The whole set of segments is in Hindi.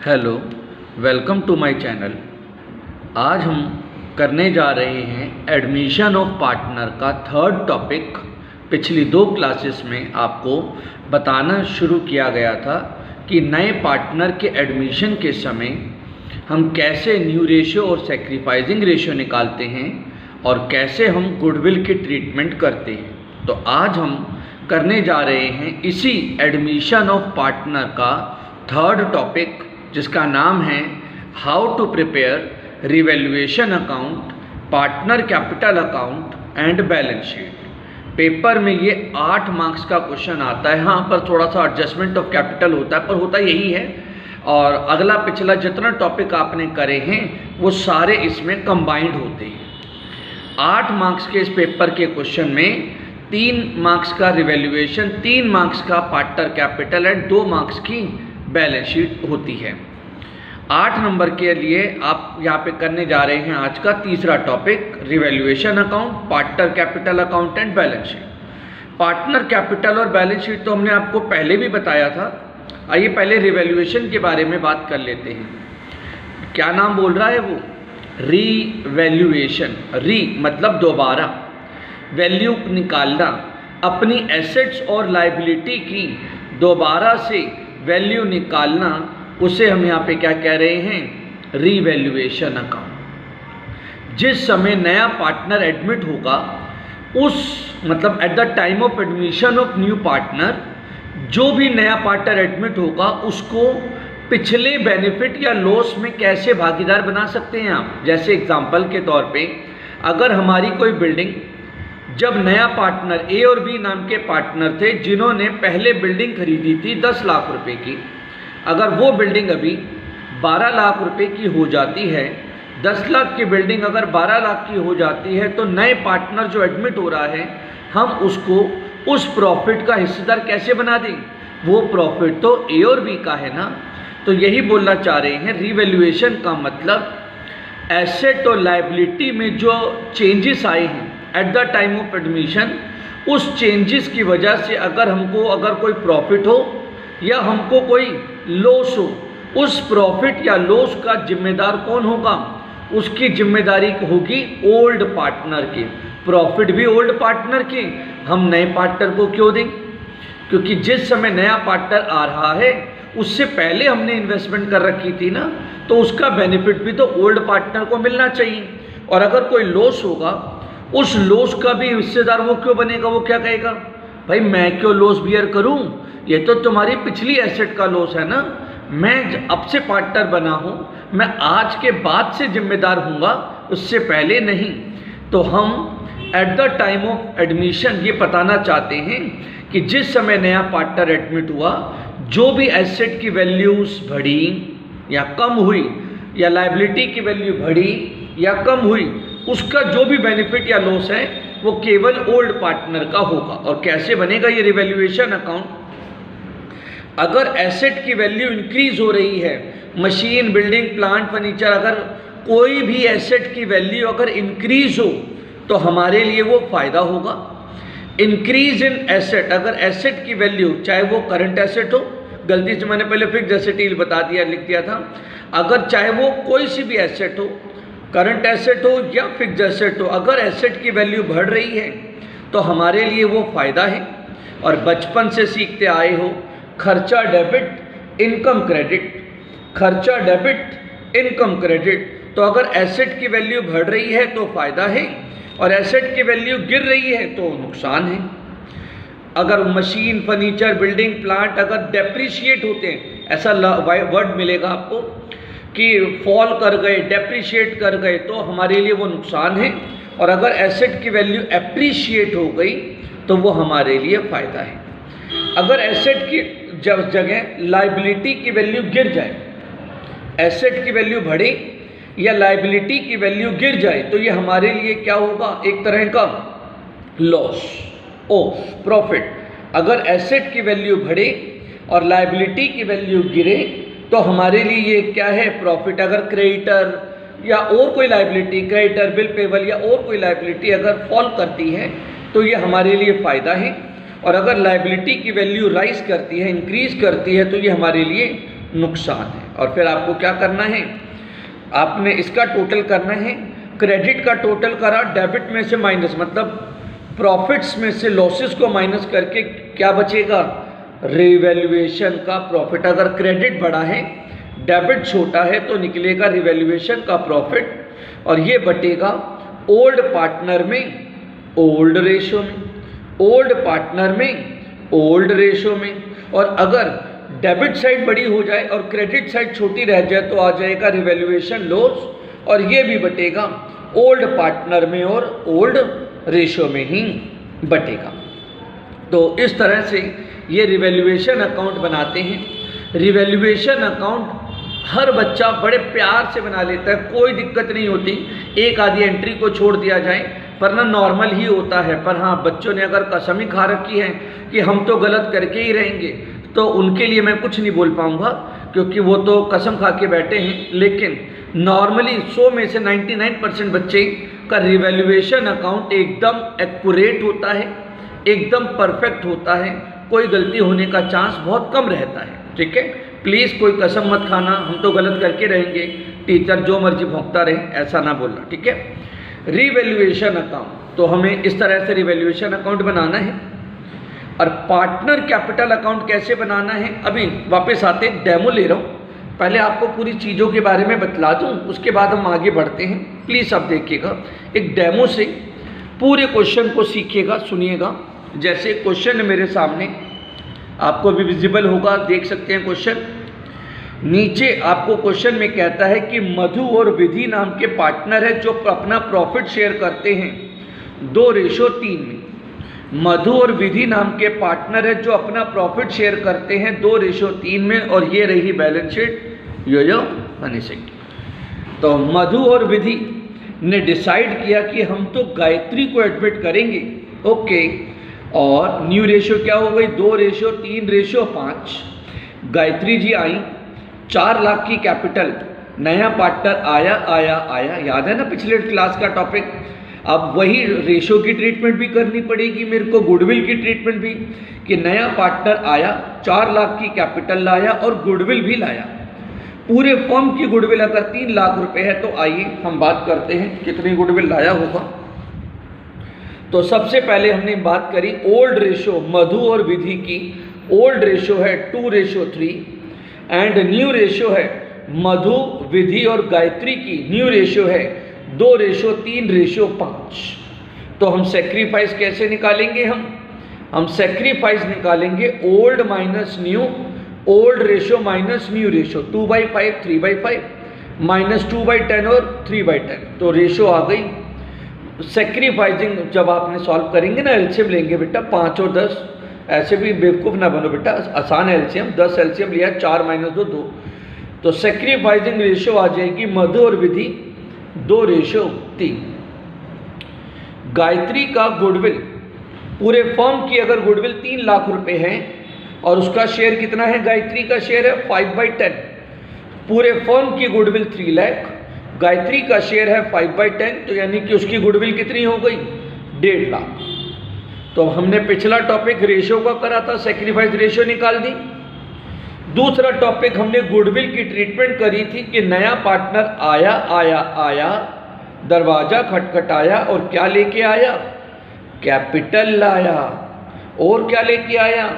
Hello, welcome to my channel. आज हम करने जा रहे हैं एडमिशन ऑफ पार्टनर का थर्ड टॉपिक। पिछली दो क्लासेस में आपको बताना शुरू किया गया था कि नए पार्टनर के एडमिशन के समय हम कैसे न्यू रेशियो और सेक्रीफाइसिंग रेशियो निकालते हैं और कैसे हम गुडविल की ट्रीटमेंट करते हैं। तो आज हम करने जा रहे हैं इसी एडमिशन ऑफ पार्टनर का थर्ड टॉपिक, जिसका नाम है how to prepare revaluation account, partner capital account and balance sheet. Paper में ये 8 मार्क्स का क्वेश्चन आता है। हाँ, पर थोड़ा सा एडजस्टमेंट ऑफ कैपिटल होता है, पर होता यही है। और अगला पिछला जितना टॉपिक आपने करे हैं वो सारे इसमें कंबाइंड होते हैं। 8 मार्क्स के इस पेपर के क्वेश्चन में 3 मार्क्स का रिवैल्यूएशन, 3 मार्क्स का पार्टनर कैपिटल एंड 2 मार्क्स की बैलेंस शीट होती है। 8 नंबर के लिए आप यहाँ पे करने जा रहे हैं आज का तीसरा topic, revaluation account, partner capital account and balance sheet. Partner capital और बैलेंस शीट तो हमने आपको पहले भी बताया था। आइए पहले रिवैल्यूएशन के बारे में बात कर लेते हैं। क्या नाम बोल रहा है वो? रिवैल्यूएशन। री मतलब दोबारा, वैल्यू निकालना, अपनी एसेट्स और लायबिलिटी की दोबारा से वैल्यू निकालना, उसे हम यहाँ पे क्या कह रहे हैं? Revaluation account. जिस समय नया पार्टनर एडमिट होगा मतलब at the time of admission of new partner, जो भी नया पार्टनर एडमिट होगा उसको पिछले बेनिफिट या लॉस में कैसे भागीदार बना सकते हैं आप। जैसे एग्जांपल के तौर पे, अगर हमारी कोई बिल्डिंग, जब नया पार्टनर ए और बी नाम के पार्टनर थे जिन्होंने पहले बिल्डिंग खरीदी थी 10 लाख रुपए की, अगर वो बिल्डिंग अभी 12 लाख रुपए की हो जाती है, 10 लाख की बिल्डिंग अगर 12 लाख की हो जाती है, तो नए पार्टनर जो एडमिट हो रहा है, हम उसको उस प्रॉफिट का हिस्सेदार कैसे बना दें? वो प्रॉफिट तो ए और बी का है ना। तो यही बोलना चाह रहे हैं, रिवैल्यूएशन का मतलब एसेट और लायबिलिटी में जो चेंजेस आए हैं at the time of admission, उस चेंजेस की वजह से अगर कोई प्रॉफिट हो या हमको कोई लॉस हो, उस प्रॉफिट या लॉस का जिम्मेदार कौन होगा? उसकी जिम्मेदारी होगी ओल्ड पार्टनर की। प्रॉफिट भी ओल्ड पार्टनर की, हम नए पार्टनर को क्यों दें? क्योंकि जिस समय नया पार्टनर आ रहा है उससे पहले हमने इन्वेस्टमेंट कर रखी थी ना, तो उसका बेनिफिट भी तो ओल्ड पार्टनर को मिलना चाहिए। और अगर कोई लॉस होगा, उस लॉस का भी हिस्सेदार वो क्यों बनेगा? वो क्या कहेगा? भाई मैं क्यों लॉस बियर करूं? ये तो तुम्हारी पिछली एसेट का लॉस है ना। मैं अब से पार्टनर बना हूं, मैं आज के बाद से जिम्मेदार हूँगा, उससे पहले नहीं। तो हम at the time of admission ये बताना चाहते हैं कि जिस समय नया पार्टनर एडमिट हुआ, जो भी एसेट की वैल्यूज बढ़ी या कम हुई, या लायबिलिटी की वैल्यू बढ़ी या कम हुई, उसका जो भी बेनिफिट या लॉस है वो केवल ओल्ड पार्टनर का होगा। और कैसे बनेगा ये रिवैल्यूएशन अकाउंट? अगर एसेट की वैल्यू इंक्रीज हो रही है, मशीन, बिल्डिंग, प्लांट, फर्नीचर, अगर कोई भी एसेट की वैल्यू अगर इंक्रीज हो तो हमारे लिए वो फायदा होगा। इंक्रीज इन एसेट, अगर एसेट की वैल्यू, चाहे वो करंट एसेट हो, गलती से मैंने पहले फिक्स्ड एसेट ही बता दिया, लिख दिया था, अगर चाहे वो कोई सी भी एसेट हो, करंट एसेट हो या फिक्स्ड एसेट हो, अगर एसेट की वैल्यू बढ़ रही है तो हमारे लिए वो फायदा है। और बचपन से सीखते आए हो, खर्चा डेबिट, इनकम क्रेडिट, खर्चा डेबिट, इनकम क्रेडिट। तो अगर एसेट की वैल्यू बढ़ रही है तो फायदा है, और एसेट की वैल्यू गिर रही है तो नुकसान है। अगर मशीन, फर्नीचर, बिल्डिंग, प्लांट अगर डेप्रिशिएट होते हैं, ऐसा वर्ड मिलेगा आपको कि फॉल कर गए, डेप्रिशिएट कर गए, तो हमारे लिए वो नुकसान है। और अगर एसेट की वैल्यू एप्रिशिएट हो गई तो वो हमारे लिए फ़ायदा है। अगर एसेट की जगह लायबिलिटी की वैल्यू गिर जाए, एसेट की वैल्यू बढ़े या लायबिलिटी की वैल्यू गिर जाए, तो ये हमारे लिए क्या होगा? एक तरह का लॉस प्रॉफिट। अगर एसेट की वैल्यू बढ़े और लायबिलिटी की वैल्यू गिरे तो हमारे लिए ये क्या है? प्रॉफिट। अगर क्रेडिटर या और कोई लायबिलिटी, क्रेडिटर, बिल पेबल या और कोई लायबिलिटी अगर फॉल करती है तो ये हमारे लिए फ़ायदा है। और अगर लायबिलिटी की वैल्यू राइज करती है, इंक्रीज करती है, तो ये हमारे लिए नुकसान है। और फिर आपको क्या करना है, आपने इसका टोटल करना है, क्रेडिट का टोटल करा, डेबिट में से माइनस, मतलब प्रॉफिट्स में से लॉसेस को माइनस करके क्या बचेगा, रिवैल्यूएशन का प्रॉफिट। अगर क्रेडिट बड़ा है, डेबिट छोटा है, तो निकलेगा रिवैल्यूएशन का प्रॉफिट, और ये बटेगा ओल्ड पार्टनर में ओल्ड रेशो में, ओल्ड पार्टनर में ओल्ड रेशो में। और अगर डेबिट साइड बड़ी हो जाए और क्रेडिट साइड छोटी रह जाए तो आ जाएगा रिवैल्यूएशन लॉस, और ये भी बटेगा ओल्ड पार्टनर में और ओल्ड रेशो में ही बटेगा। तो इस तरह से ये रिवैल्यूएशन अकाउंट बनाते हैं। रिवैल्यूएशन अकाउंट हर बच्चा बड़े प्यार से बना लेता है, कोई दिक्कत नहीं होती, एक आधी एंट्री को छोड़ दिया जाए, पर ना नॉर्मल ही होता है। पर हाँ, बच्चों ने अगर कसम ही खा रखी है कि हम तो गलत करके ही रहेंगे, तो उनके लिए मैं कुछ नहीं बोल पाऊँगा, क्योंकि वो तो कसम खा के बैठे हैं। लेकिन नॉर्मली 100 में से 99% बच्चे का रिवैल्यूएशन अकाउंट एकदम एक्यूरेट होता है, एकदम परफेक्ट होता है, कोई गलती होने का चांस बहुत कम रहता है। ठीक है, प्लीज़ कोई कसम मत खाना हम तो गलत करके रहेंगे, टीचर जो मर्जी भौंकता रहे, ऐसा ना बोलना। ठीक है, रिवैल्यूएशन अकाउंट, तो हमें इस तरह से रिवैल्यूएशन अकाउंट बनाना है। और पार्टनर कैपिटल अकाउंट कैसे बनाना है, अभी वापस आते डेमो ले रहा हूँ, पहले आपको पूरी चीज़ों के बारे में बतला दूँ, उसके बाद हम आगे बढ़ते हैं। प्लीज़ आप देखिएगा, एक डेमो से पूरे क्वेश्चन को सीखिएगा, सुनिएगा। जैसे क्वेश्चन मेरे सामने आपको भी विजिबल होगा, देख सकते हैं क्वेश्चन। नीचे आपको क्वेश्चन में कहता है कि मधु और विधि नाम के पार्टनर है जो अपना प्रॉफिट शेयर करते हैं 2:3 में। मधु और विधि नाम के पार्टनर है जो अपना प्रॉफिट शेयर करते हैं 2:3 में, और ये रही बैलेंस शीट यो मनी शीट। तो मधु और विधि ने डिसाइड किया कि हम तो गायत्री को एडमिट करेंगे, ओके। और न्यू रेशियो क्या हो गई, 2:3:5। गायत्री जी आई, 4 लाख की कैपिटल, नया पार्टनर आया, याद है ना पिछले क्लास का टॉपिक। अब वही रेशियो की ट्रीटमेंट भी करनी पड़ेगी मेरे को, गुडविल की ट्रीटमेंट भी, कि नया पार्टनर आया, 4 लाख की कैपिटल लाया और गुडविल भी लाया। पूरे फर्म की गुडविल अगर 3 लाख रुपए है, तो आइए हम बात करते हैं कितनी गुडविल लाया होगा। तो सबसे पहले हमने बात करी ओल्ड रेशो, मधु और विधि की ओल्ड रेशो है 2:3, एंड न्यू रेशो है मधु, विधि और गायत्री की न्यू रेशो है 2:3:5। तो हम सेक्रीफाइस कैसे निकालेंगे, हम सेक्रीफाइस निकालेंगे old minus new, old ratio minus new ratio, 2/5 3/5 minus 2/10 और 3/10। तो रेशो आ गई। सेक्रीफाइसिंग जब आपने सॉल्व करेंगे ना, एलसीएम लेंगे बेटा 5 और 10, ऐसे भी बेवकूफ़ ना बनो बेटा, आसान है एलसीएम। 10 एलसीएम लिया, 4 - 2 2। तो सेक्रीफाइसिंग रेशो आ जाएगी मधु और विधि 2:3। गायत्री का गुडविल, पूरे फर्म की अगर गुडविल 3 लाख रुपए है और उसका शेयर कितना है, गायत्री का शेयर है 5/10, पूरे फर्म की गुडविल 3 लाख, गायत्री का शेयर है 5/10, तो यानी कि उसकी गुडविल कितनी हो गई, 1.5 लाख। तो हमने पिछला टॉपिक रेशो का करा था, सेक्रीफाइस रेशो निकाल दी। दूसरा टॉपिक हमने गुडविल की ट्रीटमेंट करी थी कि नया पार्टनर आया, दरवाजा खटखटाया और क्या लेके आया, कैपिटल लाया, और क्या लेके आया,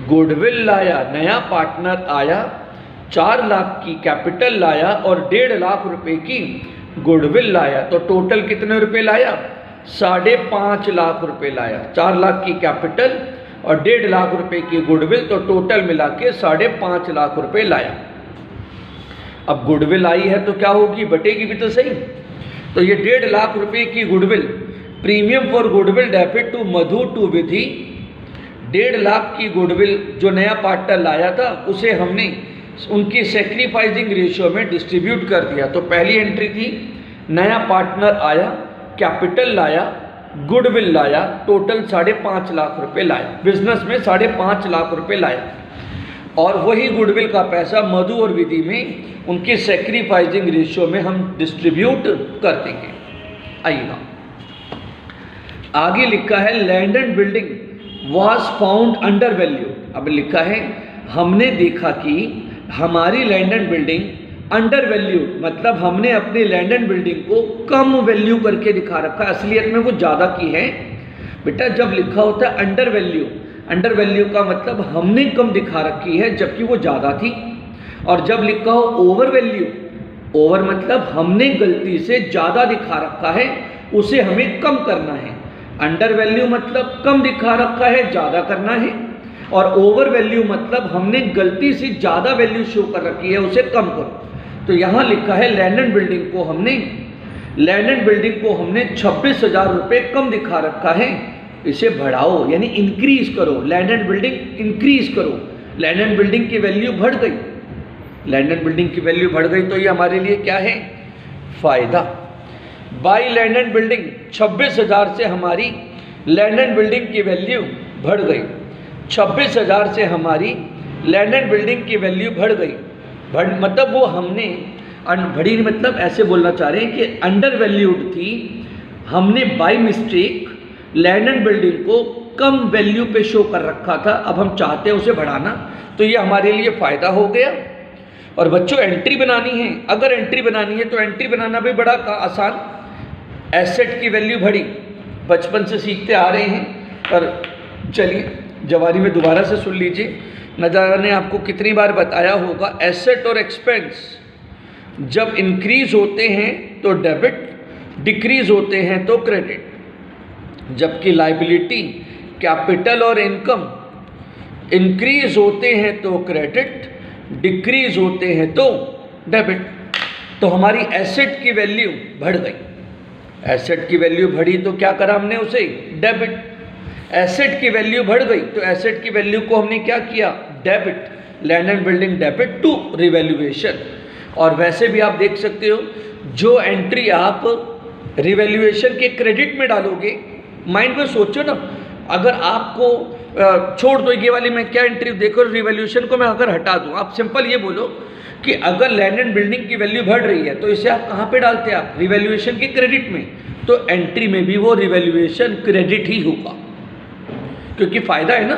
गुडविल लाया। नया पार्टनर आया, 4 लाख की कैपिटल लाया और 1.5 लाख रुपए की गुडविल लाया। तो टोटल कितने रुपए लाया, 5.5 लाख रुपए लाया। 4 लाख की कैपिटल और 1.5 लाख रुपए की गुडविल, तो टोटल मिला के 5.5 लाख रुपए लाया। अब गुडविल आई है तो क्या होगी, बटेगी भी तो सही। तो ये 1.5 लाख रुपए की goodwill, premium for goodwill debit to Madhu to Vidhi, 1.5 lakh की गुडविल जो नया पार्टनर लाया था उसे हमने उनकी सेक्रीफाइसिंग रेशियो में डिस्ट्रीब्यूट कर दिया। तो पहली एंट्री थी नया पार्टनर आया, कैपिटल लाया, गुडविल लाया, टोटल 5.5 लाख रुपए लाया, बिजनेस में 5.5 लाख रुपए लाया। और वही गुडविल का पैसा मधु और विधि में उनकी सेक्रीफाइसिंग रेशियो में हम डिस्ट्रीब्यूट कर देंगे। आइएगा आगे लिखा है land and building was found under value. अब लिखा है हमने देखा कि हमारी land and building under value, मतलब हमने अपनी लैंड एंड बिल्डिंग को कम वैल्यू करके दिखा रखा है, असलियत में वो ज़्यादा की है। बेटा जब लिखा होता है अंडर वैल्यू, अंडर वैल्यू का मतलब हमने कम दिखा रखी है जबकि वो ज़्यादा थी। और जब लिखा हो ओवर वैल्यू, ओवर मतलब हमने गलती से ज़्यादा दिखा रखा है, उसे हमें कम करना है। अंडर वैल्यू मतलब कम दिखा रखा है, ज़्यादा करना है। और ओवर वैल्यू मतलब हमने गलती से ज़्यादा वैल्यू शो कर रखी है, उसे कम करो। तो यहाँ लिखा है लैंड एंड बिल्डिंग को हमने 26,000 रुपये कम दिखा रखा है, इसे बढ़ाओ यानी इंक्रीज करो, लैंड एंड बिल्डिंग इंक्रीज करो। लैंड एंड बिल्डिंग की वैल्यू बढ़ गई, लैंड एंड बिल्डिंग की वैल्यू बढ़ गई, तो ये हमारे लिए क्या है? फायदा। बाई लैंड एंड बिल्डिंग, 26,000 से हमारी लैंड एंड बिल्डिंग की वैल्यू बढ़ गई। 26,000 से हमारी लैंड एंड बिल्डिंग की वैल्यू बढ़ गई। मतलब वो हमने बढ़ी, मतलब ऐसे बोलना चाह रहे हैं कि अंडर वैल्यूड थी, हमने by mistake land and building को कम वैल्यू पे शो कर रखा था, अब हम चाहते हैं उसे बढ़ाना, तो ये हमारे लिए फ़ायदा हो गया। और बच्चों एंट्री बनानी है, अगर एंट्री बनानी है तो एंट्री बनाना भी बड़ा आसान। एसेट की वैल्यू बढ़ी, बचपन से सीखते आ रहे हैं, पर चलिए जवानी में दोबारा से सुन लीजिए। न जाने आपको कितनी बार बताया होगा, एसेट और एक्सपेंस जब इंक्रीज होते हैं तो डेबिट, डिक्रीज होते हैं तो क्रेडिट। जबकि लायबिलिटी, कैपिटल और इनकम इंक्रीज होते हैं तो क्रेडिट, डिक्रीज होते हैं तो डेबिट। तो हमारी एसेट की वैल्यू बढ़ गई, एसेट की वैल्यू बढ़ी तो क्या करा हमने उसे? डेबिट। एसेट की वैल्यू बढ़ गई तो एसेट की वैल्यू को हमने क्या किया? Debit. Land and building debit to revaluation. और वैसे भी आप देख सकते हो, जो एंट्री आप रिवैल्यूएशन के क्रेडिट में डालोगे, माइंड में सोचो ना, अगर आपको छोड़ दो ये वाली, मैं क्या एंट्री देखो, रिवैल्यूएशन को मैं अगर हटा दूं, आप सिंपल ये बोलो कि अगर लैंड एंड बिल्डिंग की वैल्यू बढ़ रही है तो इसे आप कहाँ पे डालते हैं? आप रिवैल्यूएशन के क्रेडिट में। तो एंट्री में भी वो रिवैल्यूएशन क्रेडिट ही होगा, क्योंकि फ़ायदा है ना,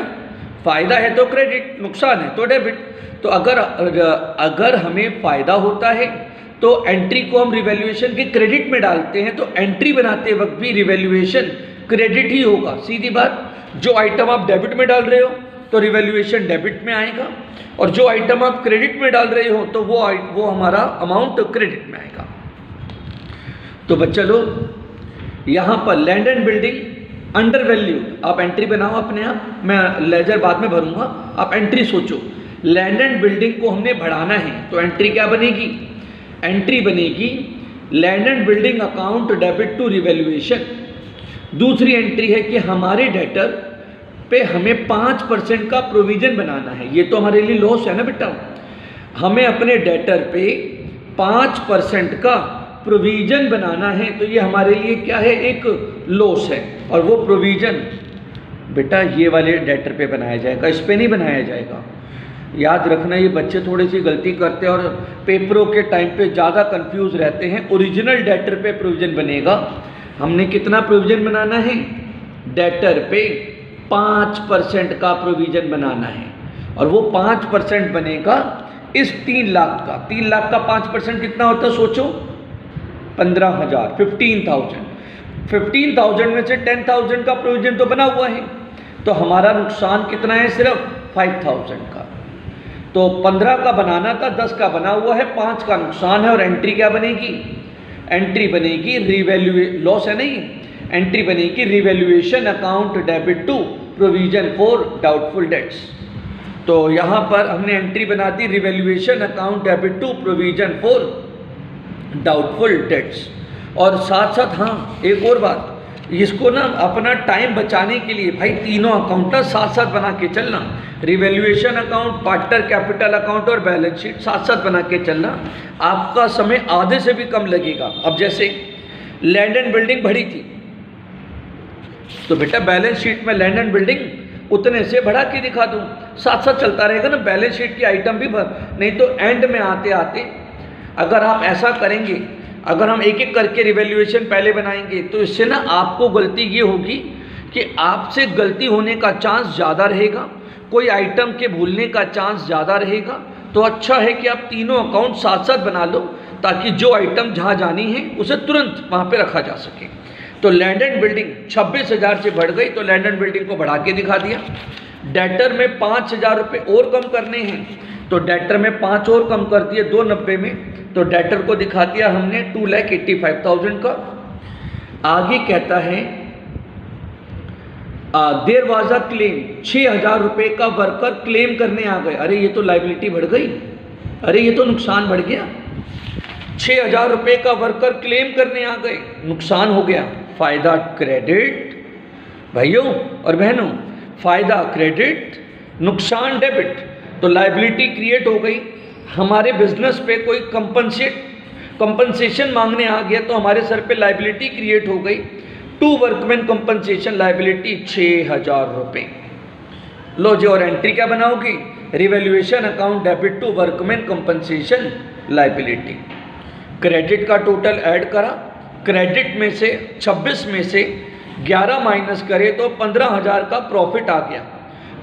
फ़ायदा है तो क्रेडिट, नुकसान है तो डेबिट। तो अगर हमें फ़ायदा होता है तो एंट्री को हम रिवैल्यूएशन के क्रेडिट में डालते हैं, तो एंट्री बनाते वक्त भी रिवैल्यूएशन क्रेडिट ही होगा। सीधी बात, जो आइटम आप डेबिट में डाल रहे हो तो रिवैल्यूएशन डेबिट में आएगा, और जो आइटम आप क्रेडिट में डाल रहे हो तो वो हमारा अमाउंट क्रेडिट में आएगा। तो बच्चा लोग यहाँ पर land and building under value, आप एंट्री बनाओ अपने आप, मैं लेजर बाद में भरूंगा, आप एंट्री सोचो। लैंड एंड बिल्डिंग को हमने बढ़ाना है तो एंट्री क्या बनेगी? एंट्री बनेगी land and building account debit to revaluation. दूसरी एंट्री है कि हमारे डेटर पे हमें 5% का प्रोविजन बनाना है। ये तो हमारे लिए लॉस है ना बेटा, हमें अपने डेटर पे 5% का प्रोविजन बनाना है, तो ये हमारे लिए क्या है? एक लॉस है। और वो प्रोविजन बेटा ये वाले डेटर पे बनाया जाएगा, इस पे नहीं बनाया जाएगा। याद रखना, ये बच्चे थोड़ी सी गलती करते हैं और पेपरों के टाइम पे ज़्यादा कंफ्यूज रहते हैं। ओरिजिनल डेटर पे प्रोविजन बनेगा। हमने कितना प्रोविजन बनाना है? डेटर पे 5% का प्रोविजन बनाना है, और वो 5% बनेगा इस 3 लाख का। 3 लाख का 5% कितना होता है सोचो? 15,000, 15,000 में से 10,000 का प्रोविजन तो बना हुआ है, तो हमारा नुकसान कितना है? सिर्फ 5,000 का। तो 15 का बनाना था, 10 का बना हुआ है, 5 का नुकसान है। और एंट्री क्या बनेगी? एंट्री बनेगी लॉस है नहीं, एंट्री बनेगी revaluation account debit to provision for doubtful debts. तो यहाँ पर हमने एंट्री बना दी revaluation account debit to provision for doubtful debts. और साथ साथ हाँ एक और बात, इसको ना अपना टाइम बचाने के लिए भाई तीनों अकाउंट ना साथ साथ बना के चलना। Revaluation account, partner capital account और बैलेंस शीट साथ साथ बना के चलना, आपका समय आधे से भी कम लगेगा। अब जैसे लैंड एंड बिल्डिंग बढ़ी थी तो बेटा बैलेंस शीट में लैंड एंड बिल्डिंग उतने से बढ़ा के दिखा दूँ, साथ साथ चलता रहेगा ना, बैलेंस शीट की आइटम भी नहीं तो एंड में आते आते अगर आप ऐसा करेंगे, अगर हम एक एक करके रिवैल्यूएशन पहले बनाएंगे तो इससे ना आपको गलती ये होगी कि आपसे गलती होने का चांस ज़्यादा रहेगा, कोई आइटम के भूलने का चांस ज़्यादा रहेगा, तो अच्छा है कि आप तीनों अकाउंट साथ साथ बना लो, ताकि जो आइटम जहाँ जानी है उसे तुरंत वहाँ पे रखा जा सके। तो लैंड एंड बिल्डिंग 26,000 से बढ़ गई, तो लैंड एंड बिल्डिंग को बढ़ा के दिखा दिया। डेटर में 5,000 रुपये और कम करने हैं, तो डेटर में 5 और कम कर दिए 290 में, तो डेटर को दिखा दिया हमने 2,85,000 का। आगे कहता है देयर वाज अ क्लेम, 6,000 रुपये का वर्कर क्लेम करने आ गए। अरे ये तो लाइबिलिटी बढ़ गई, अरे ये तो नुकसान बढ़ गया। 6,000 रुपये का वर्कर क्लेम करने आ गए, नुकसान हो गया। फायदा क्रेडिट, भाइयों और बहनों, फायदा क्रेडिट, नुकसान डेबिट। तो लाइबिलिटी क्रिएट हो गई। हमारे बिजनेस पे कोई कंपनसेशन मांगने आ गया, तो हमारे सर पे लाइबिलिटी क्रिएट हो गई। टू वर्कमैन कंपनसेशन लाइबिलिटी 6,000 रुपये। लो जी, और एंट्री क्या बनाओगी? Revaluation account debit to workman compensation liability. Credit का टोटल ऐड करा, क्रेडिट में से 26 में से 11 माइनस करे तो 15,000 का प्रॉफिट आ गया,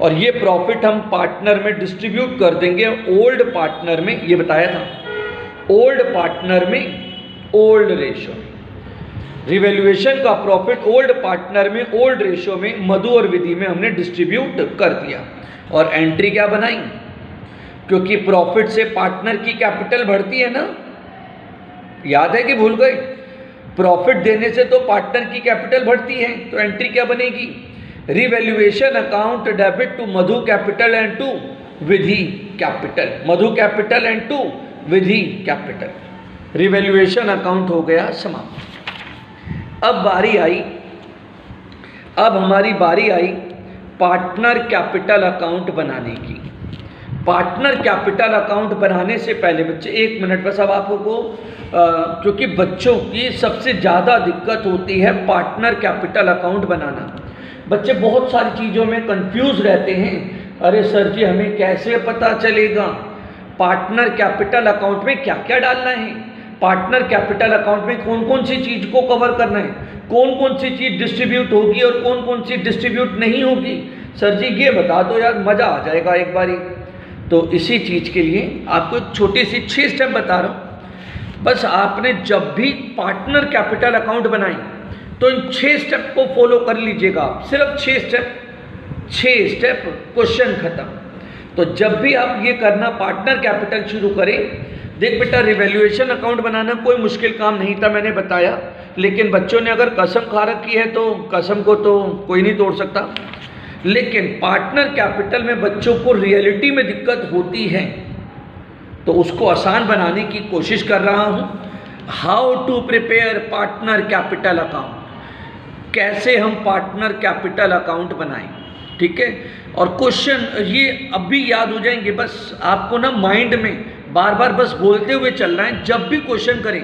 और ये प्रॉफिट हम पार्टनर में डिस्ट्रीब्यूट कर देंगे। ओल्ड पार्टनर में, ये बताया था, ओल्ड पार्टनर में ओल्ड रेशो में। रिवैल्यूएशन का प्रॉफिट ओल्ड पार्टनर में ओल्ड रेशो में मधु और विधि में हमने डिस्ट्रीब्यूट कर दिया। और एंट्री क्या बनाई? क्योंकि प्रॉफिट से पार्टनर की कैपिटल बढ़ती है ना, याद है कि भूल गए? प्रॉफिट देने से तो पार्टनर की कैपिटल बढ़ती है, तो एंट्री क्या बनेगी? Revaluation account debit to Madhu capital and to Vidhi capital. Madhu capital and to Vidhi capital. Revaluation account हो गया समाप्त। अब हमारी बारी आई पार्टनर कैपिटल अकाउंट बनाने की। पार्टनर कैपिटल अकाउंट बनाने से पहले बच्चे 1 मिनट बस, अब आपको क्योंकि बच्चों की सबसे ज़्यादा दिक्कत होती है पार्टनर कैपिटल अकाउंट बनाना। बच्चे बहुत सारी चीज़ों में कंफ्यूज रहते हैं। अरे सर जी, हमें कैसे पता चलेगा पार्टनर कैपिटल अकाउंट में क्या क्या डालना है, पार्टनर कैपिटल अकाउंट में कौन कौन सी चीज़ को कवर करना है, कौन कौन सी चीज़ डिस्ट्रीब्यूट होगी और कौन कौन सी डिस्ट्रीब्यूट नहीं होगी। सर जी ये बता दो यार, मज़ा आ जाएगा एक बारी। तो इसी चीज़ के लिए आपको छोटी सी 6 स्टेप बता रहा हूँ। बस आपने जब भी पार्टनर कैपिटल अकाउंट बनाए तो इन 6 स्टेप को फॉलो कर लीजिएगा आप। सिर्फ 6 स्टेप, क्वेश्चन खत्म। तो जब भी आप ये करना, पार्टनर कैपिटल शुरू करें। देख बेटा, रिवैल्यूएशन अकाउंट बनाना कोई मुश्किल काम नहीं था, मैंने बताया। लेकिन बच्चों ने अगर कसम खा रखी है तो कसम को तो कोई नहीं तोड़ सकता। लेकिन पार्टनर कैपिटल में बच्चों को रियलिटी में दिक्कत होती है, तो उसको आसान बनाने की कोशिश कर रहा हूँ। How to prepare partner capital account, कैसे हम पार्टनर कैपिटल अकाउंट बनाएं, ठीक है। और क्वेश्चन ये अब भी याद हो जाएंगे, बस आपको ना माइंड में बार बार बस बोलते हुए चलना है। जब भी क्वेश्चन करें,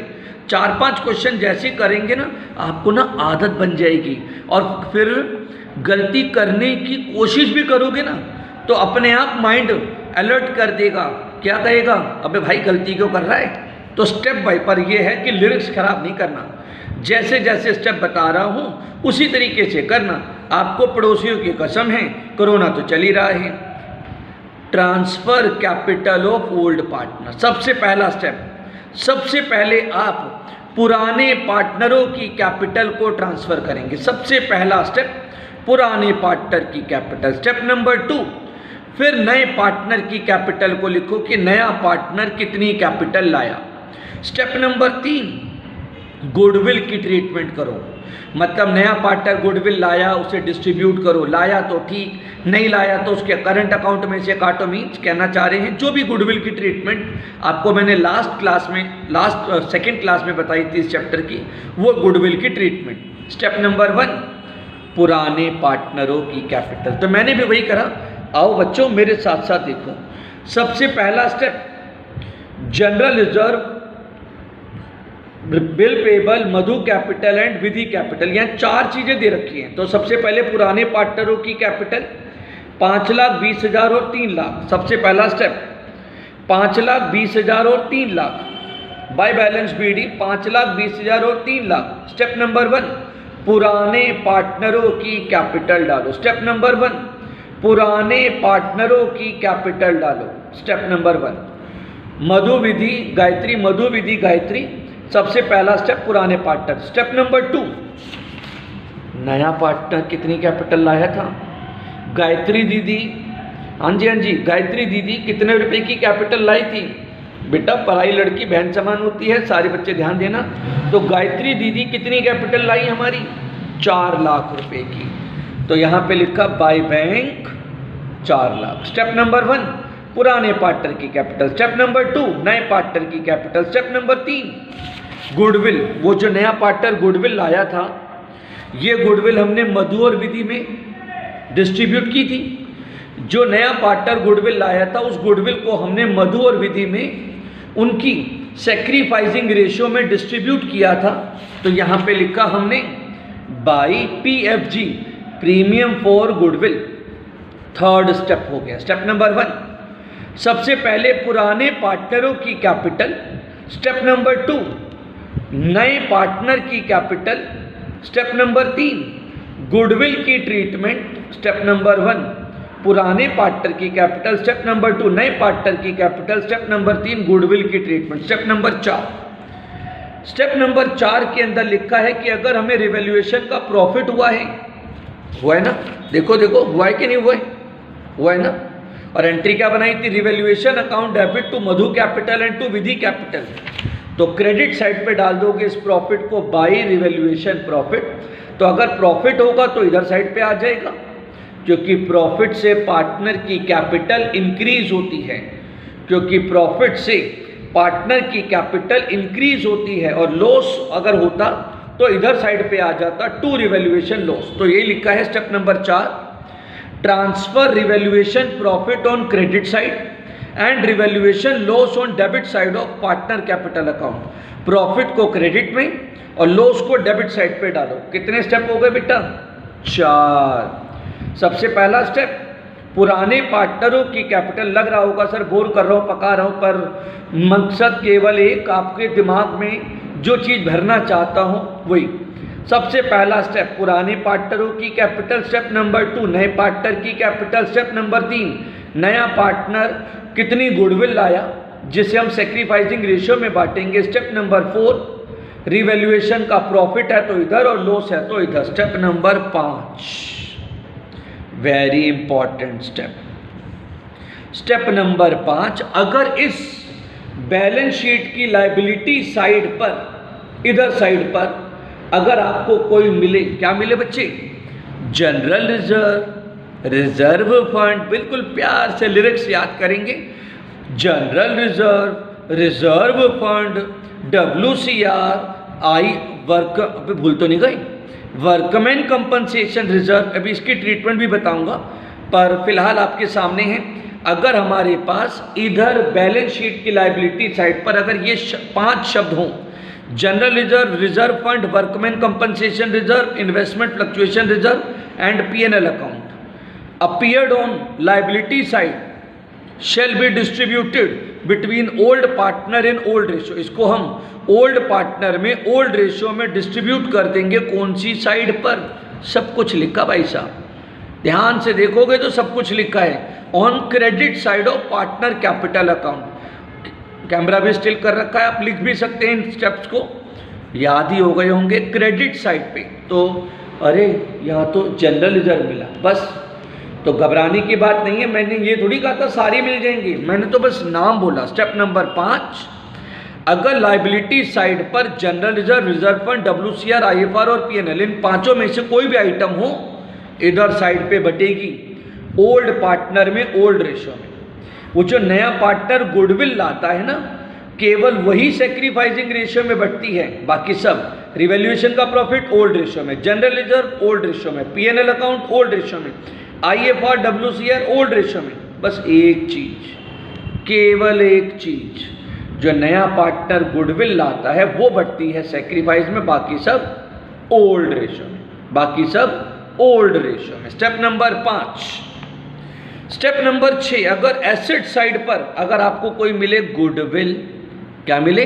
4-5 क्वेश्चन जैसे करेंगे ना, आपको ना आदत बन जाएगी। और फिर गलती करने की कोशिश भी करोगे ना, तो अपने आप माइंड अलर्ट कर देगा। क्या कहेगा? अबे भाई गलती क्यों कर रहा है? तो स्टेप बाय पर ये है कि लिरिक्स खराब नहीं करना, जैसे जैसे स्टेप बता रहा हूँ उसी तरीके से करना। आपको पड़ोसियों की कसम है, कोरोना तो चल ही रहा है। Transfer capital of old partner, सबसे पहला स्टेप। सबसे पहले आप पुराने पार्टनरों की कैपिटल को ट्रांसफर करेंगे। सबसे पहला स्टेप पुराने पार्टनर की कैपिटल। स्टेप नंबर 2, फिर नए पार्टनर की कैपिटल को लिखो कि नया पार्टनर कितनी कैपिटल लाया। स्टेप नंबर 3, गुडविल की ट्रीटमेंट करो। मतलब नया पार्टनर गुडविल लाया, उसे डिस्ट्रीब्यूट करो। लाया तो ठीक, नहीं लाया तो उसके करंट अकाउंट में से काटो। मीन्स कहना चाह रहे हैं जो भी गुडविल की ट्रीटमेंट आपको मैंने सेकंड क्लास में बताई थी इस चैप्टर की, वो गुडविल की ट्रीटमेंट। स्टेप नंबर 1, पुराने पार्टनरों की कैपिटल। तो मैंने भी वही करा। आओ बच्चों मेरे साथ साथ देखो। सबसे पहला step, general reserve, bill payable, Madhu capital and Vidhi capital. यहाँ 4 चीजें दे रखी हैं। तो सबसे पहले पुराने पार्टनरों की कैपिटल 5,20,000 और 3 लाख। सबसे पहला स्टेप 5,20,000 और 3 लाख बाय बैलेंस बीडी 5,20,000 और 3 लाख। स्टेप नंबर 1, पुराने पार्टनरों की कैपिटल डालो। स्टेप नंबर 1, पुराने पार्टनरों की कैपिटल डालो। Step number 1। मधु विधि गायत्री, मधु विधि गायत्री, सबसे पहला स्टेप पुराने पार्टनर। स्टेप नंबर 2, नया पार्टनर कितनी कैपिटल लाया था? गायत्री दीदी, हाँ जी, गायत्री दीदी कितने रुपए की कैपिटल लाई थी? बेटा पढ़ाई लड़की बहन समान होती है, सारे बच्चे ध्यान देना। तो गायत्री दीदी कितनी कैपिटल लाई हमारी? 4 लाख रुपए की। तो यहाँ पे लिखा by bank 4 lakh. Step number 1 पुराने पार्टनर की कैपिटल। स्टेप नंबर 2 नए पार्टनर की कैपिटल। स्टेप नंबर 3 गुडविल, वो जो नया पार्टनर गुडविल लाया था, ये गुडविल हमने मधु और विधि में डिस्ट्रीब्यूट की थी। जो नया पार्टनर गुडविल लाया था, उस गुडविल को हमने मधु और विधि में उनकी सैक्रिफाइसिंग रेशियो में डिस्ट्रीब्यूट किया था। तो यहाँ पे लिखा हमने by PFG, premium for goodwill. Third step हो गया। स्टेप नंबर 1 सबसे पहले पुराने पार्टनरों की कैपिटल। स्टेप नंबर 2 नए पार्टनर की कैपिटल। स्टेप नंबर 3 गुडविल की ट्रीटमेंट। स्टेप नंबर 1 पुराने पार्टनर की कैपिटल। स्टेप नंबर 2 नए पार्टनर की कैपिटल। स्टेप नंबर 3 गुडविल की ट्रीटमेंट। स्टेप नंबर 4 के अंदर लिखा है कि अगर हमें रिवैल्यूएशन का प्रॉफिट हुआ है ना, देखो हुआ है कि नहीं हुआ है ना। और एंट्री क्या बनाई थी? Revaluation account debit to Madhu capital and to Vidhi capital. तो क्रेडिट साइड पे डाल दोगे इस प्रॉफिट को बाई रिवैल्यूएशन प्रॉफिट। तो अगर प्रॉफिट होगा तो इधर साइड पे आ जाएगा, क्योंकि प्रॉफिट से पार्टनर की कैपिटल इंक्रीज होती है, क्योंकि प्रॉफिट से पार्टनर की कैपिटल इंक्रीज होती है। और लॉस अगर होता तो इधर साइड पे आ जाता टू रिवैल्यूएशन लॉस। तो ये लिखा है step number 4 transfer revaluation profit on credit side and revaluation loss on debit side of partner capital account. Profit को क्रेडिट में और लॉस को डेबिट साइड पे डालो। कितने स्टेप हो गए बेटा? 4। सबसे पहला स्टेप पुराने पार्टनरों की कैपिटल। लग रहा होगा सर बोर कर रहा हूँ, पका रहा हूँ, पर मकसद केवल एक, आपके दिमाग में जो चीज़ भरना चाहता हूँ वही। सबसे पहला स्टेप पुराने पार्टनरों की कैपिटल। स्टेप नंबर 2 नए पार्टनर की कैपिटल। स्टेप नंबर 3 नया पार्टनर कितनी गुडविल लाया, जिसे हम सैक्रिफाइसिंग रेशियो में बांटेंगे। स्टेप नंबर 4 रिवैल्यूएशन का प्रॉफिट है तो इधर और लॉस है तो इधर। Step number 5 very important step. Step number 5 अगर इस बैलेंस शीट की लायबिलिटी साइड पर, इधर साइड पर अगर आपको कोई मिले, क्या मिले बच्चे? जनरल रिजर्व, रिजर्व फंड, बिल्कुल प्यार से लिरिक्स याद करेंगे। General reserve, reserve fund, WCR, I work, अभी भूल तो नहीं गई, वर्कमैन कंपनसेशन रिजर्व। अभी इसकी ट्रीटमेंट भी बताऊंगा, पर फिलहाल आपके सामने है। अगर हमारे पास इधर बैलेंस शीट की लायबिलिटी साइड पर अगर ये 5 शब्द हों, general reserve, reserve fund, workman compensation reserve, investment fluctuation reserve and P&L account appeared on liability side shall be distributed between old partner in old ratio। इसको हम ओल्ड पार्टनर में ओल्ड रेशियो में डिस्ट्रीब्यूट कर देंगे। कौन सी साइड पर? सब कुछ लिखा भाई साहब, ध्यान से देखोगे तो सब कुछ लिखा है। On credit side of partner capital account. Camera भी स्टिल कर रखा है, आप लिख भी सकते हैं इन स्टेप्स को, याद ही हो गए होंगे। क्रेडिट साइड पे तो अरे यहाँ तो जनरल रिजर्व मिला, बस तो घबराने की बात नहीं है। मैंने ये थोड़ी कहा था सारी मिल जाएंगी, मैंने तो बस नाम बोला। स्टेप नंबर 5 अगर लायबिलिटी साइड पर general reserve, reserve fund, WCR, IFR और P&L इन पांचों में से कोई भी आइटम हो, इधर साइड पे बटेगी ओल्ड पार्टनर में ओल्ड रेशियो में। वो जो नया पार्टनर गुडविल लाता है ना, केवल वही सैक्रिफाइसिंग रेशियो में बटती है, बाकी सब रिवैल्यूएशन का प्रॉफिट ओल्ड रेशियो में, जनरल रिजर्व ओल्ड रेशियो में, P&L अकाउंट ओल्ड रेशियो में, IFR, WCR ओल्ड रेशियो में। बस एक चीज, केवल एक चीज, जो नया पार्टनर गुडविल लाता है वो बढ़ती है सैक्रिफाइस में, बाकी सब ओल्ड रेशियो में, बाकी सब ओल्ड रेशियो में। Step number 5। स्टेप नंबर 6 अगर एसेट साइड पर अगर आपको कोई मिले गुडविल, क्या मिले?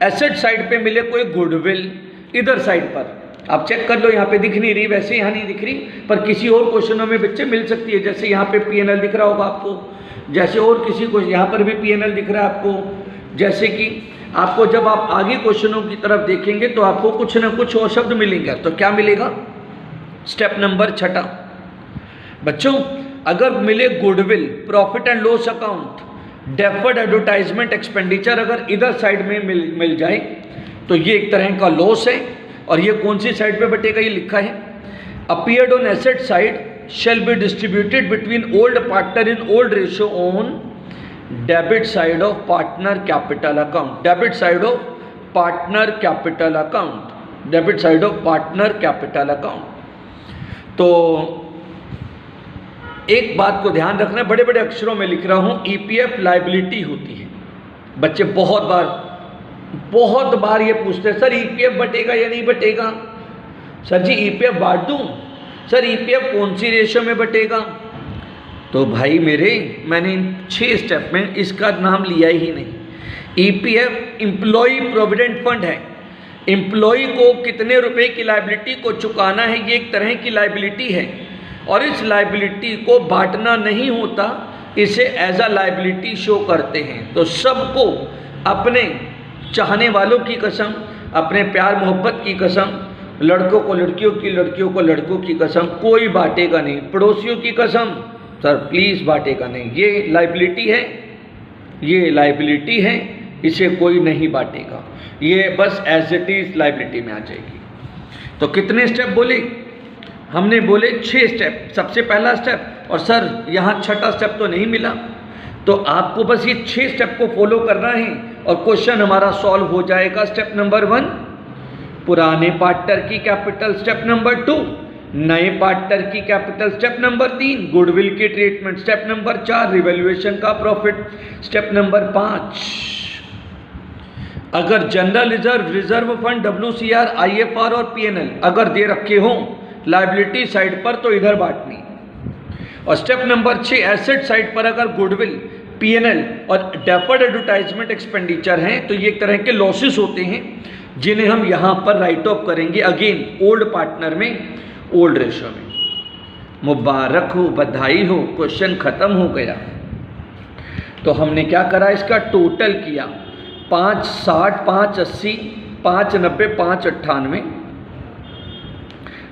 एसेट साइड पे मिले कोई गुडविल इधर साइड पर, आप चेक कर लो, यहाँ पे दिख नहीं रही, वैसे यहाँ नहीं दिख रही, पर किसी और क्वेश्चनों में बच्चे मिल सकती है। जैसे यहाँ पे PNL दिख रहा होगा आपको, जैसे और किसी को यहाँ पर भी PNL दिख रहा है आपको। जैसे कि आपको जब आप आगे क्वेश्चनों की तरफ देखेंगे तो आपको कुछ ना कुछ और शब्द मिलेंगे। तो क्या मिलेगा? स्टेप नंबर 6 बच्चों, अगर मिले goodwill, profit and loss account, deferred advertisement expenditure, अगर इधर साइड में मिल जाए तो ये एक तरह का लॉस है। और ये कौन सी साइड पे बटेगा? ये लिखा है appeared on asset side shall be distributed between old partner in old ratio on debit side of partner capital account, debit side of partner capital account, debit side of partner capital account। तो एक बात को ध्यान रखना, बड़े बड़े अक्षरों में लिख रहा हूं, EPF लाइबिलिटी होती है। बच्चे बहुत बार ये पूछते हैं, सर EPF बटेगा या नहीं बटेगा? सर जी EPF बांट दूं? सर EPF कौन सी रेशो में बटेगा? तो भाई मेरे, मैंने इन 6 स्टेप में इसका नाम लिया ही नहीं। EPF एम्प्लॉय प्रोविडेंट फंड है। एम्प्लॉय को कितने रुपए की लाइबिलिटी को चुकाना है, ये एक तरह की लाइबिलिटी है, और इस लाइबिलिटी को बांटना नहीं होता, इसे एज अ लाइबिलिटी शो करते हैं। तो सबको अपने चाहने वालों की कसम, अपने प्यार मोहब्बत की कसम, लड़कों को लड़कियों की, लड़कियों को लड़कों की कसम, कोई बांटेगा नहीं। पड़ोसियों की कसम, सर प्लीज़ बांटेगा नहीं। ये लाइबिलिटी है, ये लाइबिलिटी है, इसे कोई नहीं बांटेगा। ये बस एज इट इज लाइबिलिटी में आ जाएगी। तो कितने स्टेप बोले हमने? बोले 6 स्टेप। सबसे पहला स्टेप, और सर यहाँ 6ठा स्टेप तो नहीं मिला। तो आपको बस ये 6 स्टेप को फॉलो करना है और क्वेश्चन हमारा सॉल्व हो जाएगा। स्टेप नंबर 1 पुराने पार्टनर की कैपिटल, स्टेप नंबर 2 नए पार्टनर की कैपिटल, स्टेप नंबर 3 गुडविल की ट्रीटमेंट, स्टेप नंबर 4 रिवैल्यूएशन का प्रॉफिट, स्टेप नंबर 5 अगर general reserve fund, WCR, IFR और PNL अगर दे रखे हों लायबिलिटी साइड पर तो इधर बांटनी। और स्टेप नंबर 6 एसेट साइड पर अगर गुडविल, PNL और डेफर्ड एडवर्टाइजमेंट एक्सपेंडिचर हैं तो ये एक तरह के लॉसेस होते हैं जिन्हें हम यहाँ पर राइट ऑफ करेंगे, अगेन ओल्ड पार्टनर में, ओल्ड रेशो में। मुबारक हो, बधाई हो, क्वेश्चन खत्म हो गया। तो हमने क्या करा, इसका टोटल किया 560, 580, 590, 598।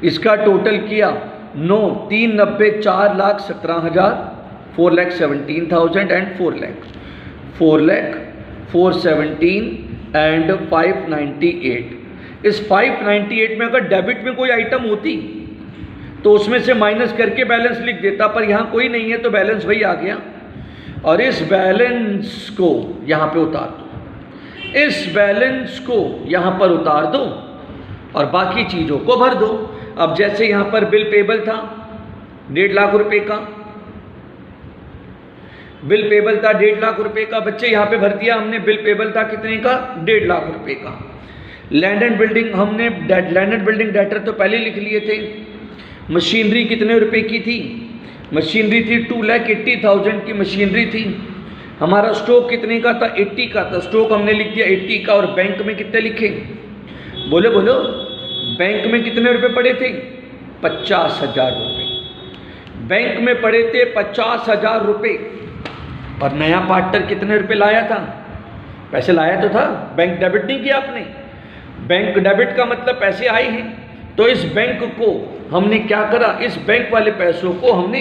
इसका टोटल किया 9, 390, 4,17,000, 4,17,000 एंड 4 लाख, 4,17,000 एंड 598। इस 598 में अगर डेबिट में कोई आइटम होती तो उसमें से माइनस करके बैलेंस लिख देता, पर यहाँ कोई नहीं है तो बैलेंस वही आ गया। और इस बैलेंस को यहाँ पे उतार दो, इस बैलेंस को यहाँ पर उतार दो और बाकी चीज़ों को भर दो। अब जैसे यहाँ पर बिल पेबल था 1.5 लाख रुपए का, बिल पेबल था 1.5 लाख रुपए का, बच्चे यहाँ पे भर दिया हमने। बिल पेबल था कितने का? 1.5 लाख रुपए का। लैंड एंड बिल्डिंग, हमने लैंड एंड बिल्डिंग डेटर तो पहले लिख लिए थे। मशीनरी कितने रुपए की थी? मशीनरी थी 2,80,000 की मशीनरी थी। हमारा स्टॉक कितने का था? 80 का था। स्टॉक हमने लिख दिया 80 का। और बैंक में कितने लिखे? बोलो बोलो, बैंक में कितने रुपए पड़े थे? 50,000 रुपये बैंक में पड़े थे, 50,000 रुपये। और नया पार्टनर कितने रुपए लाया था? पैसे लाया तो था, बैंक डेबिट नहीं किया आपने। बैंक डेबिट का मतलब पैसे आए हैं। तो इस बैंक को हमने क्या करा, इस बैंक वाले पैसों को हमने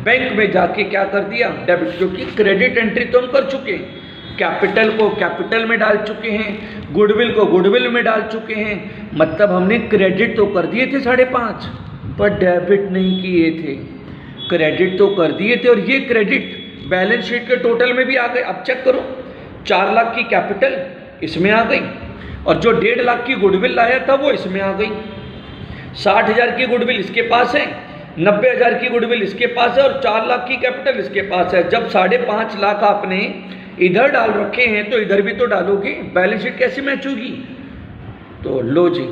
बैंक में जाके क्या कर दिया? डेबिट, क्योंकि क्रेडिट एंट्री तो हम कर चुके हैं। कैपिटल को कैपिटल में डाल चुके हैं, गुडविल को गुडविल में डाल चुके हैं। मतलब हमने क्रेडिट तो कर दिए थे 5.5, पर डेबिट नहीं किए थे। क्रेडिट तो कर दिए थे और ये क्रेडिट बैलेंस शीट के टोटल में भी आ गए। अब चेक करो, 4 लाख की कैपिटल इसमें आ गई और जो 1.5 लाख की गुडविल लाया था वो इसमें आ गई। 60,000 की गुडविल इसके पास है, 90,000 की गुडविल इसके पास है और 4 लाख की कैपिटल इसके पास है। जब 5.5 लाख आपने इधर डाल रखे हैं तो इधर भी तो डालोगे, बैलेंस शीट कैसे मैच होगी? तो लो जी,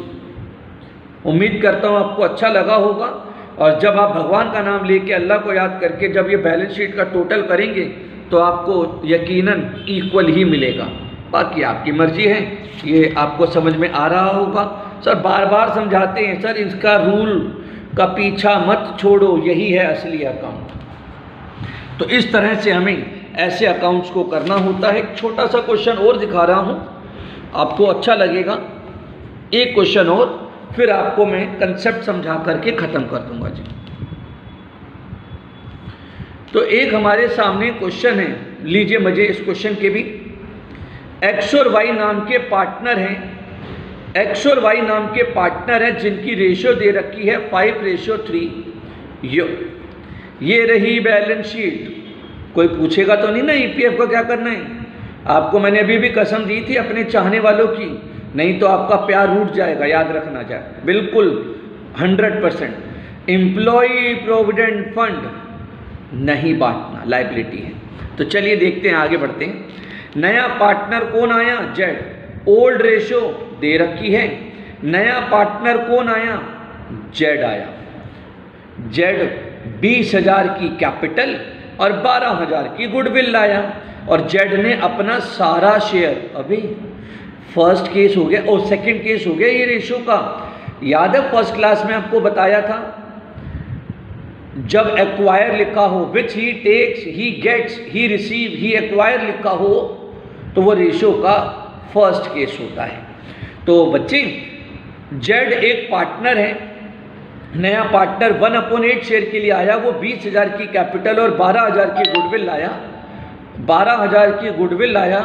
उम्मीद करता हूँ आपको अच्छा लगा होगा। और जब आप भगवान का नाम लेके, अल्लाह को याद करके जब ये बैलेंस शीट का टोटल करेंगे तो आपको यकीनन इक्वल ही मिलेगा। बाकी आपकी मर्जी है, ये आपको समझ में आ रहा होगा। सर बार बार समझाते हैं सर, इसका रूल का पीछा मत छोड़ो, यही है असली अकाउंट। तो इस तरह से हमें ऐसे अकाउंट्स को करना होता है। एक छोटा सा क्वेश्चन और दिखा रहा हूँ, आपको अच्छा लगेगा। एक क्वेश्चन और, फिर आपको मैं कंसेप्ट समझा करके ख़त्म कर दूंगा जी। तो एक हमारे सामने क्वेश्चन है, लीजिए मजे इस क्वेश्चन के भी। एक्स और वाई नाम के पार्टनर हैं, एक्स और वाई नाम के पार्टनर हैं जिनकी रेशियो दे रखी है 5:3। ये रही बैलेंस शीट। कोई पूछेगा तो नहीं ना ईपीएफ का क्या करना है? आपको मैंने अभी भी कसम दी थी अपने चाहने वालों की, नहीं तो आपका प्यार रूठ जाएगा, याद रखना जाए बिल्कुल 100%। एम्प्लॉय प्रोविडेंट फंड नहीं बांटना, लायबिलिटी है। तो चलिए देखते हैं, आगे बढ़ते हैं। नया पार्टनर कौन आया? जेड। ओल्ड रेशो दे रखी है। नया पार्टनर कौन आया? जेड आया। जेड 20,000 की कैपिटल और 12,000 की गुडविल लाया, और जेड ने अपना सारा शेयर, अभी फर्स्ट केस हो गया और सेकंड केस हो गया ये रेशो का। याद है फर्स्ट क्लास में आपको बताया था, जब एक्वायर लिखा हो, which he takes, he gets, he receive, he acquire लिखा हो, तो वो रेशो का फर्स्ट केस होता है। तो बच्चे जेड एक पार्टनर है, नया पार्टनर 1/8 शेयर के लिए आया, वो 20,000 की कैपिटल और 12,000 की गुडविल लाया, 12,000 की गुडविल लाया,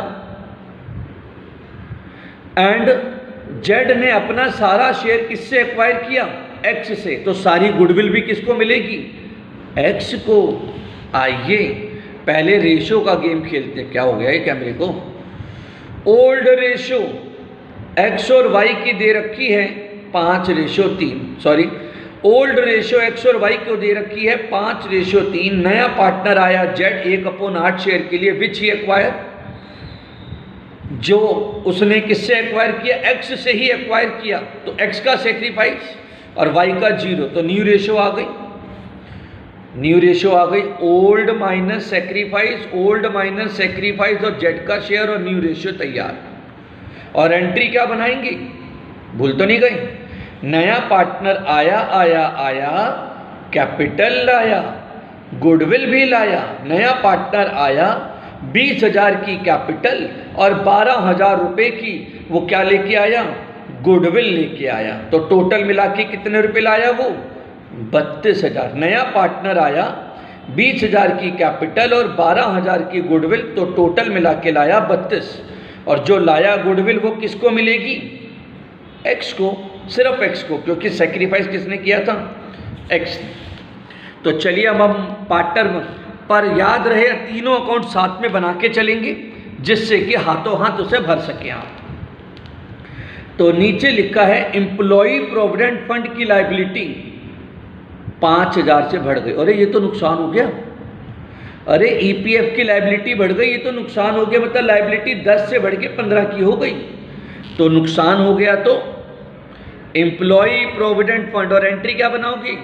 एंड जेड ने अपना सारा शेयर किससे एक्वायर किया? एक्स से। तो सारी गुडविल भी किसको मिलेगी? एक्स को। आइए पहले रेशो का गेम खेलते हैं। क्या हो गया ये कैमरे को? ओल्ड रेशो एक्स और वाई की दे रखी है 5:3, सॉरी ओल्ड रेशो एक्स और वाई को दे रखी है 5:3। नया पार्टनर आया जेड 1/8 शेयर के लिए, विच ही एक्वायर, जो उसने किससे एक्वायर किया? एक्स से ही एक्वायर किया। तो एक्स का सेक्रीफाइस और वाई का 0, तो न्यू रेशो आ गई, न्यू रेशो आ गई। Old minus sacrifice, old minus sacrifice और जेड का शेयर और न्यू रेशो तैयार। और एंट्री क्या बनाएंगे? भूल तो नहीं गए? नया पार्टनर आया आया आया, कैपिटल लाया, गुडविल भी लाया। नया पार्टनर आया, 20,000 की कैपिटल और 12,000 रुपये की वो क्या लेके आया? गुडविल लेके आया। तो टोटल मिला के कितने रुपए लाया वो? 32,000। नया पार्टनर आया, 20,000 की कैपिटल और 12,000 की गुडविल, तो टोटल मिला के लाया 32। और जो लाया गुडविल वो किसको मिलेगी? एक्स को, सिर्फ एक्स को, क्योंकि सेक्रीफाइस किसने किया था? एक्स ने। तो चलिए अब हम पार्टनर पर याद रहे तीनों अकाउंट साथ में बना के चलेंगे, जिससे कि हाथों हाथ उसे भर सके आप। तो नीचे लिखा है एम्प्लॉय प्रोविडेंट फंड की लायबिलिटी 5,000 से बढ़ गई। अरे ये तो नुकसान हो गया। अरे ईपीएफ की लायबिलिटी बढ़ गई, ये तो नुकसान हो गया। मतलब लायबिलिटी 10 से बढ़ के 15 की हो गई, तो नुकसान हो गया। तो एम्प्लॉय प्रोविडेंट फंड, और एंट्री क्या बनाओगे?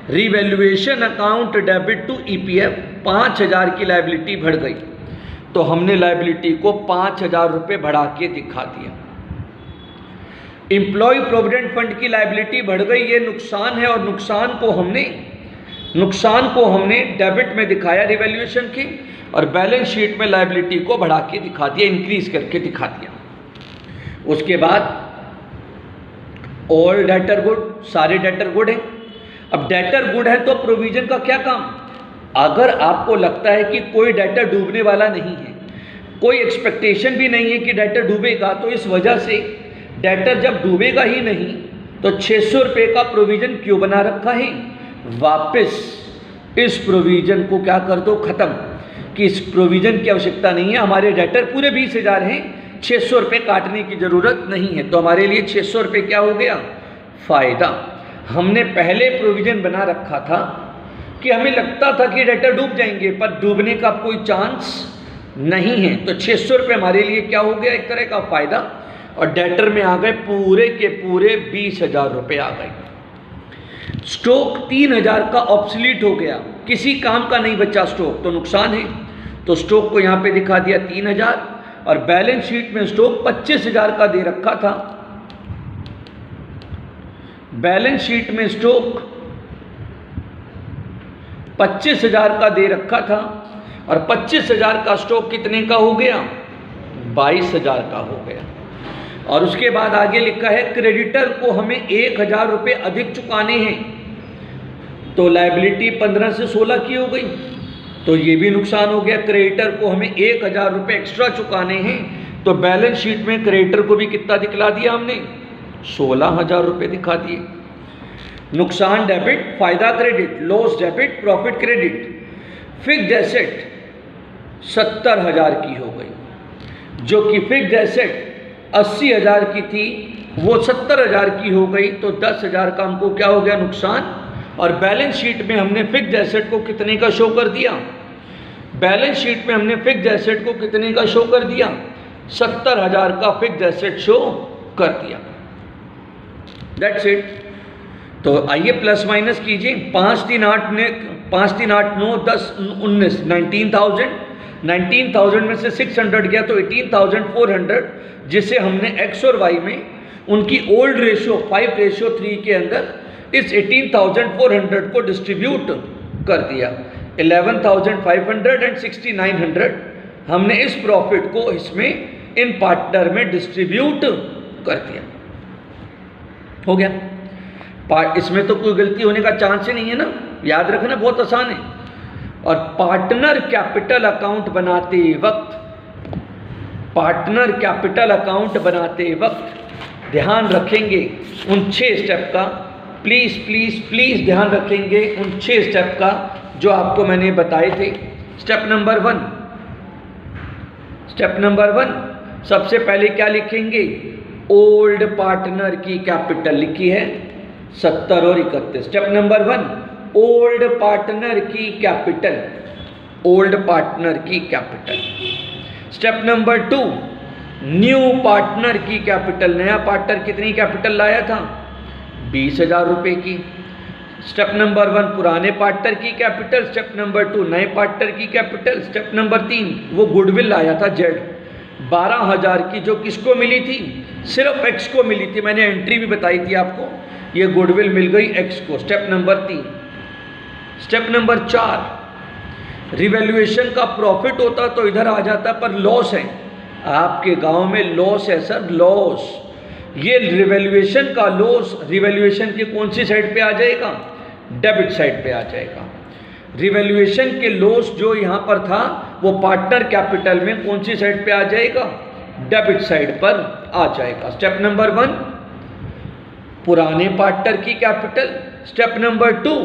Revaluation account debit to EPF. 5,000 की लायबिलिटी बढ़ गई, तो हमने लायबिलिटी को 5,000 रुपये बढ़ा के दिखा दिया। एम्प्लॉय प्रोविडेंट फंड की लायबिलिटी बढ़ गई, ये नुकसान है, और नुकसान को हमने डेबिट में दिखाया रिवैल्यूएशन के, और बैलेंस शीट में लायबिलिटी को बढ़ा के दिखा दिया, इंक्रीज करके दिखा दिया। उसके बाद ऑल डेटर गुड, सारे डेटर गुड हैं। अब डेटर गुड है तो प्रोविजन का क्या काम? अगर आपको लगता है कि कोई डेटर डूबने वाला नहीं है, कोई एक्सपेक्टेशन भी नहीं है कि डेटर डूबेगा, तो इस वजह से डेटर जब डूबेगा ही नहीं तो 600 रुपये का प्रोविजन क्यों बना रखा है? वापस इस प्रोविजन को क्या कर दो? खत्म, कि इस प्रोविजन की आवश्यकता नहीं है। हमारे डेटर पूरे 20,000 हैं, 600 रुपये काटने की ज़रूरत नहीं है। तो हमारे लिए 600 रुपये क्या हो गया? फ़ायदा। हमने पहले प्रोविज़न बना रखा था कि हमें लगता था कि डेटर डूब जाएंगे, पर डूबने का कोई चांस नहीं है। तो 600 रुपये हमारे लिए क्या हो गया? एक तरह का फ़ायदा। और डेटर में आ गए पूरे के पूरे 20,000 रुपये आ गए। स्टॉक 3,000 का ऑब्सलीट हो गया, किसी काम का नहीं बचा स्टॉक, तो नुकसान है। तो स्टॉक को यहाँ पे दिखा दिया 3,000, और बैलेंस शीट में स्टॉक 25,000 का दे रखा था, बैलेंस शीट में स्टॉक 25,000 का दे रखा था और 25,000 का स्टॉक कितने का हो गया? 22,000 का हो गया। और उसके बाद आगे लिखा है क्रेडिटर को हमें 1,000 रुपये अधिक चुकाने हैं, तो लायबिलिटी 15 से 16 की हो गई, तो ये भी नुकसान हो गया। क्रेडिटर को हमें 1,000 रुपये एक्स्ट्रा चुकाने हैं, तो बैलेंस शीट में क्रेडिटर को भी कितना दिखला दिया हमने? 16,000 रुपये दिखा दिए। नुकसान डेबिट, फायदा credit, loss debit, profit credit. Fixed asset 70,000 की हो गई, जो कि फिक्स्ड एसेट 80,000 की थी वो 70,000 की हो गई, तो 10,000 का हमको क्या हो गया? नुकसान। और बैलेंस शीट में हमने फिक्स्ड एसेट को कितने का शो कर दिया? बैलेंस शीट में हमने फिक्स्ड एसेट को कितने का शो कर दिया? 70,000 का फिक्स्ड एसेट शो कर दिया। That's it. तो आइए प्लस माइनस कीजिए। 5 3 8 9 10 19 19,000 में से 600 गया तो 18,400, जिसे हमने एक्स और वाई में उनकी ओल्ड रेशियो 5:3 के अंदर इस 18,400 को डिस्ट्रीब्यूट कर दिया। 11,500 एंड 6,900 हमने इस प्रॉफिट को इसमें इन पार्टनर में डिस्ट्रीब्यूट कर दिया। हो गया। इसमें तो कोई गलती होने का चांस ही नहीं है ना, याद रखना, बहुत आसान है। और पार्टनर कैपिटल अकाउंट बनाते वक्त ध्यान रखेंगे उन 6 स्टेप का। प्लीज ध्यान रखेंगे उन 6 स्टेप का जो आपको मैंने बताए थे। स्टेप नंबर 1 सबसे पहले क्या लिखेंगे? ओल्ड पार्टनर की कैपिटल लिखी है 70 और 31। स्टेप नंबर 1 ओल्ड पार्टनर की capital. Step number 2 new partner की कैपिटल। नया पार्टनर कितनी कैपिटल लाया था? 20,000 रुपये की। स्टेप नंबर 1 पुराने पार्टनर की कैपिटल। स्टेप नंबर 2 नए पार्टनर की कैपिटल। स्टेप नंबर 3 वो गुडविल लाया था जेड 12,000 की, जो किसको मिली थी? सिर्फ एक्स को मिली थी। मैंने एंट्री भी बताई थी आपको, ये गुडविल मिल गई एक्स को। Step number 3। Step number 4 revaluation का प्रॉफिट होता तो इधर आ जाता, पर लॉस है आपके गांव में, लॉस है सर, लॉस। ये रिवैल्यूएशन का लॉस रिवैल्यूएशन की कौन सी साइड पे आ जाएगा? डेबिट साइड पे आ जाएगा। रिवैल्यूएशन के लॉस जो यहाँ पर था वो पार्टनर कैपिटल में कौन सी साइड पे आ जाएगा? डेबिट साइड पर आ जाएगा। स्टेप नंबर 1 पुराने पार्टनर की कैपिटल। स्टेप नंबर 2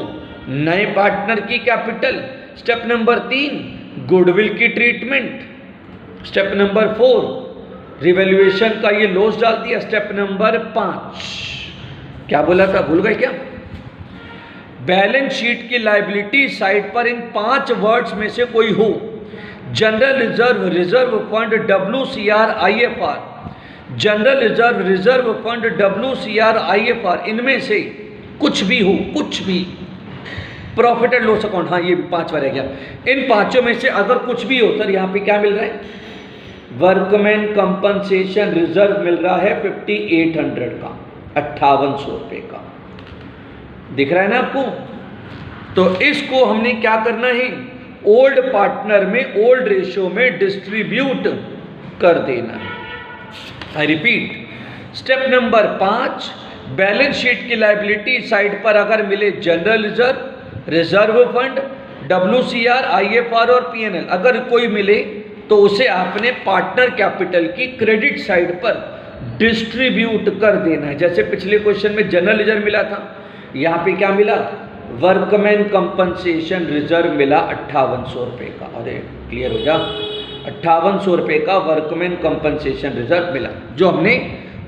नए पार्टनर की कैपिटल। स्टेप नंबर 3 गुडविल की ट्रीटमेंट। स्टेप नंबर 4 रिवैल्यूएशन का ये लॉस डाल दिया। स्टेप नंबर 5 क्या बोला था, भूल गए क्या? बैलेंस शीट की लायबिलिटी साइड पर इन 5 वर्ड्स में से कोई हो। General reserve, reserve fund, WCR, IFR। General reserve, reserve fund, WCR, IFR, इनमें से कुछ भी हो, कुछ भी। प्रॉफिट एंड लॉस अकाउंट, हाँ ये भी 5वां रह गया। इन 5 में से अगर कुछ भी हो, सर यहाँ पे क्या मिल रहा है? वर्कमैन कंपनसेशन रिजर्व मिल रहा है 5800 का, 5800 रुपये का। दिख रहा है ना आपको? तो इसको हमने क्या करना है? ओल्ड पार्टनर में ओल्ड रेशियो में डिस्ट्रीब्यूट कर देना है। I repeat, step number 5 balance sheet की लायबिलिटी साइड पर अगर मिले general reserve, reserve fund, WCR, IFR और PNL, अगर कोई मिले तो उसे आपने पार्टनर कैपिटल की क्रेडिट साइड पर डिस्ट्रीब्यूट कर देना है। जैसे पिछले क्वेश्चन में जनरल रिजर्व मिला था, यहाँ पे क्या मिला? वर्कमैन कंपनसेशन रिजर्व मिला 5800 रुपये का। अरे क्लियर हो जा, 5800 रुपये का वर्कमैन कंपनसेशन रिजर्व मिला, जो हमने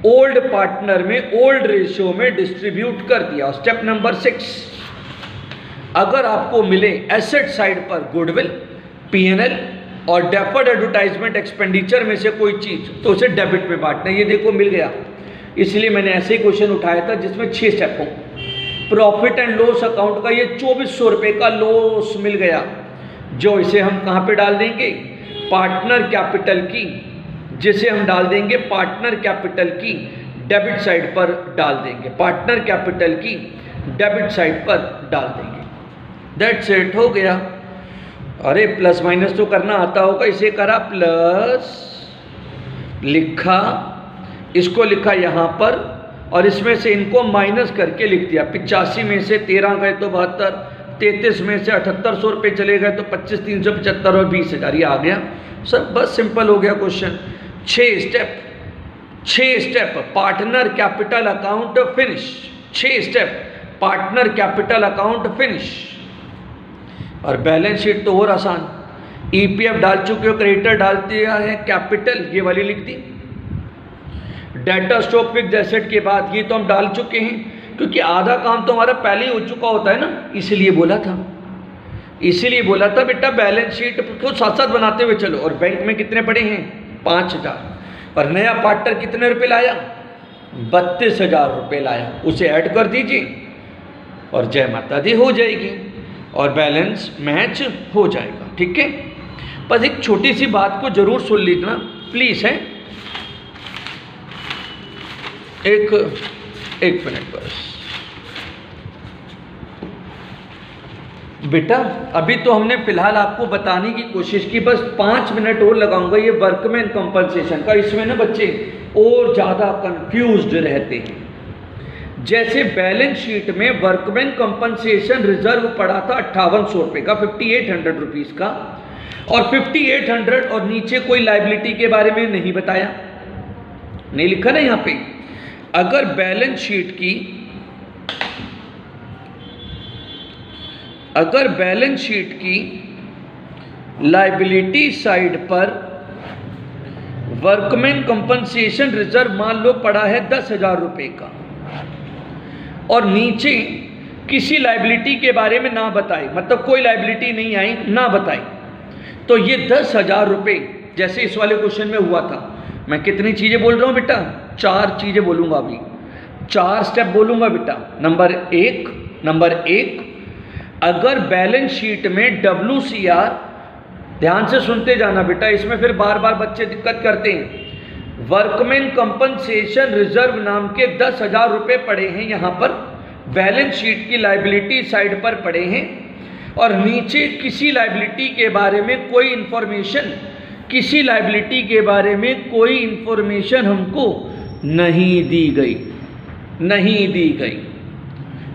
ओल्ड पार्टनर में ओल्ड रेशियो में डिस्ट्रीब्यूट कर दिया। स्टेप नंबर 6 अगर आपको मिले एसेट साइड पर गुडविल, PNL और डेफर्ड एडवर्टाइजमेंट एक्सपेंडिचर में से कोई चीज, तो उसे डेबिट में बांटना। ये देखो मिल गया, इसलिए मैंने ऐसे ही क्वेश्चन उठाया था जिसमें 6 स्टेप हो। प्रॉफिट एंड लॉस अकाउंट का ये 2400 रुपये का लॉस मिल गया, जो इसे हम कहाँ पे डाल देंगे? पार्टनर कैपिटल की, जिसे हम डाल देंगे पार्टनर कैपिटल की डेबिट साइड पर डाल देंगे, पार्टनर कैपिटल की डेबिट साइड पर डाल देंगे। दैट्स इट, हो गया। अरे प्लस माइनस तो करना आता होगा, इसे करा प्लस, लिखा, इसको लिखा यहाँ पर, और इसमें से इनको माइनस करके लिख दिया। 85 में से 13 गए तो 72, 33 में से 7800 रुपये चले गए तो 25, 375 और 20,000, ये आ गया सब। बस सिंपल हो गया question. 6 step partner capital account finish, 6 step partner capital account finish. और बैलेंस शीट तो और आसान, ईपीएफ डाल चुके हो, क्रेडिटर डालते हैं, कैपिटल ये वाली लिख दी। डेटा स्टॉक फिक्स्ड एसेट के बाद ये तो हम डाल चुके हैं, क्योंकि आधा काम तो हमारा पहले ही हो चुका होता है ना, इसीलिए बोला था बेटा बैलेंस शीट को साथ साथ बनाते हुए चलो। और बैंक में कितने पड़े हैं? 5,000। और नया पार्टनर कितने रुपए लाया? 32,000 रुपये लाया, उसे ऐड कर दीजिए और जय माता दी हो जाएगी और बैलेंस मैच हो जाएगा। ठीक है, बस एक छोटी सी बात को जरूर सुन लीजिए प्लीज, है एक मिनट बस बेटा। अभी तो हमने फिलहाल आपको बताने की कोशिश की, बस 5 मिनट और लगाऊंगा ये वर्कमैन कंपनसेशन का। इसमें ना बच्चे और ज़्यादा कंफ्यूज्ड रहते हैं। जैसे बैलेंस शीट में वर्कमैन कंपनसेशन रिजर्व पड़ा था 5800 रुपये का, 5800 रुपीज़ का, और 5800 और नीचे कोई लाइबिलिटी के बारे में नहीं बताया, नहीं लिखा ना यहाँ पे। अगर बैलेंस शीट की लाइबिलिटी साइड पर वर्कमैन कंपनसेशन रिजर्व मान लो पड़ा है 10,000 रुपये का, और नीचे किसी लाइबिलिटी के बारे में ना बताए, मतलब कोई लाइबिलिटी नहीं आई, ना बताई, तो ये 10,000 रुपये, जैसे इस वाले क्वेश्चन में हुआ था। मैं कितनी चीज़ें बोल रहा हूँ बेटा? 4 चीज़ें बोलूँगा अभी, 4 स्टेप बोलूँगा बेटा। नंबर एक, अगर बैलेंस शीट में WCR, ध्यान से सुनते जाना बेटा, इसमें फिर बार बार बच्चे दिक्कत करते हैं। वर्कमैन कंपनसेशन रिजर्व नाम के 10,000 रुपये पड़े हैं यहाँ पर, बैलेंस शीट की लाइबिलिटी साइड पर पड़े हैं, और नीचे किसी लाइबिलिटी के बारे में कोई इन्फॉर्मेशन हमको नहीं दी गई।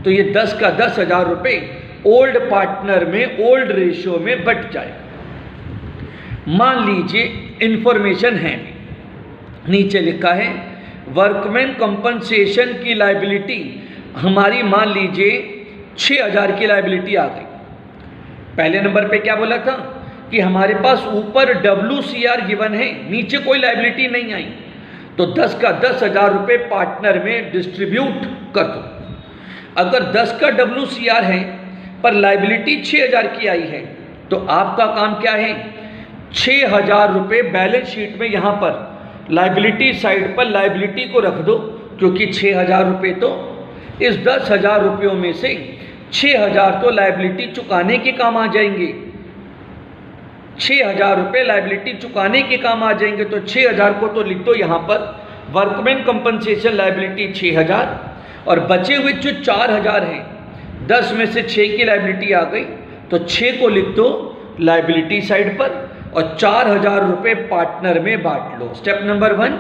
तो ये 10 का 10,000 रुपये ओल्ड पार्टनर में, ओल्ड रेशियो में बट जाएगा। मान लीजिए इन्फॉर्मेशन है, नीचे लिखा है वर्कमैन कंपनसेशन की लाइबिलिटी हमारी, मान लीजिए 6,000 की लाइबिलिटी आ गई। पहले नंबर पे क्या बोला था कि हमारे पास ऊपर WCR गिवन है, नीचे कोई लाइबिलिटी नहीं आई, तो 10 का 10,000 रुपये पार्टनर में डिस्ट्रीब्यूट कर दो। अगर 10 का WCR है पर लाइबिलिटी 6,000 की आई है, तो आपका काम क्या है? 6,000 रुपये बैलेंस शीट में यहाँ पर लाइबिलिटी साइड पर लाइबिलिटी को रख दो, क्योंकि 6,000 रुपये तो इस 10,000 रुपयों में से 6,000 तो लाइबिलिटी चुकाने के काम आ जाएंगे। 6,000 रुपये लाइबिलिटी चुकाने के काम आ जाएंगे, तो 6,000 को तो लिख दो यहाँ पर वर्कमैन कंपनसेशन लाइबिलिटी 6,000, और बचे हुए जो 4,000 हैं, 10 में से 6 की लाइबिलिटी आ गई, तो 6 को लिख दो लाइबिलिटी साइड पर, और 4,000 रुपये पार्टनर में बांट लो। स्टेप नंबर 1,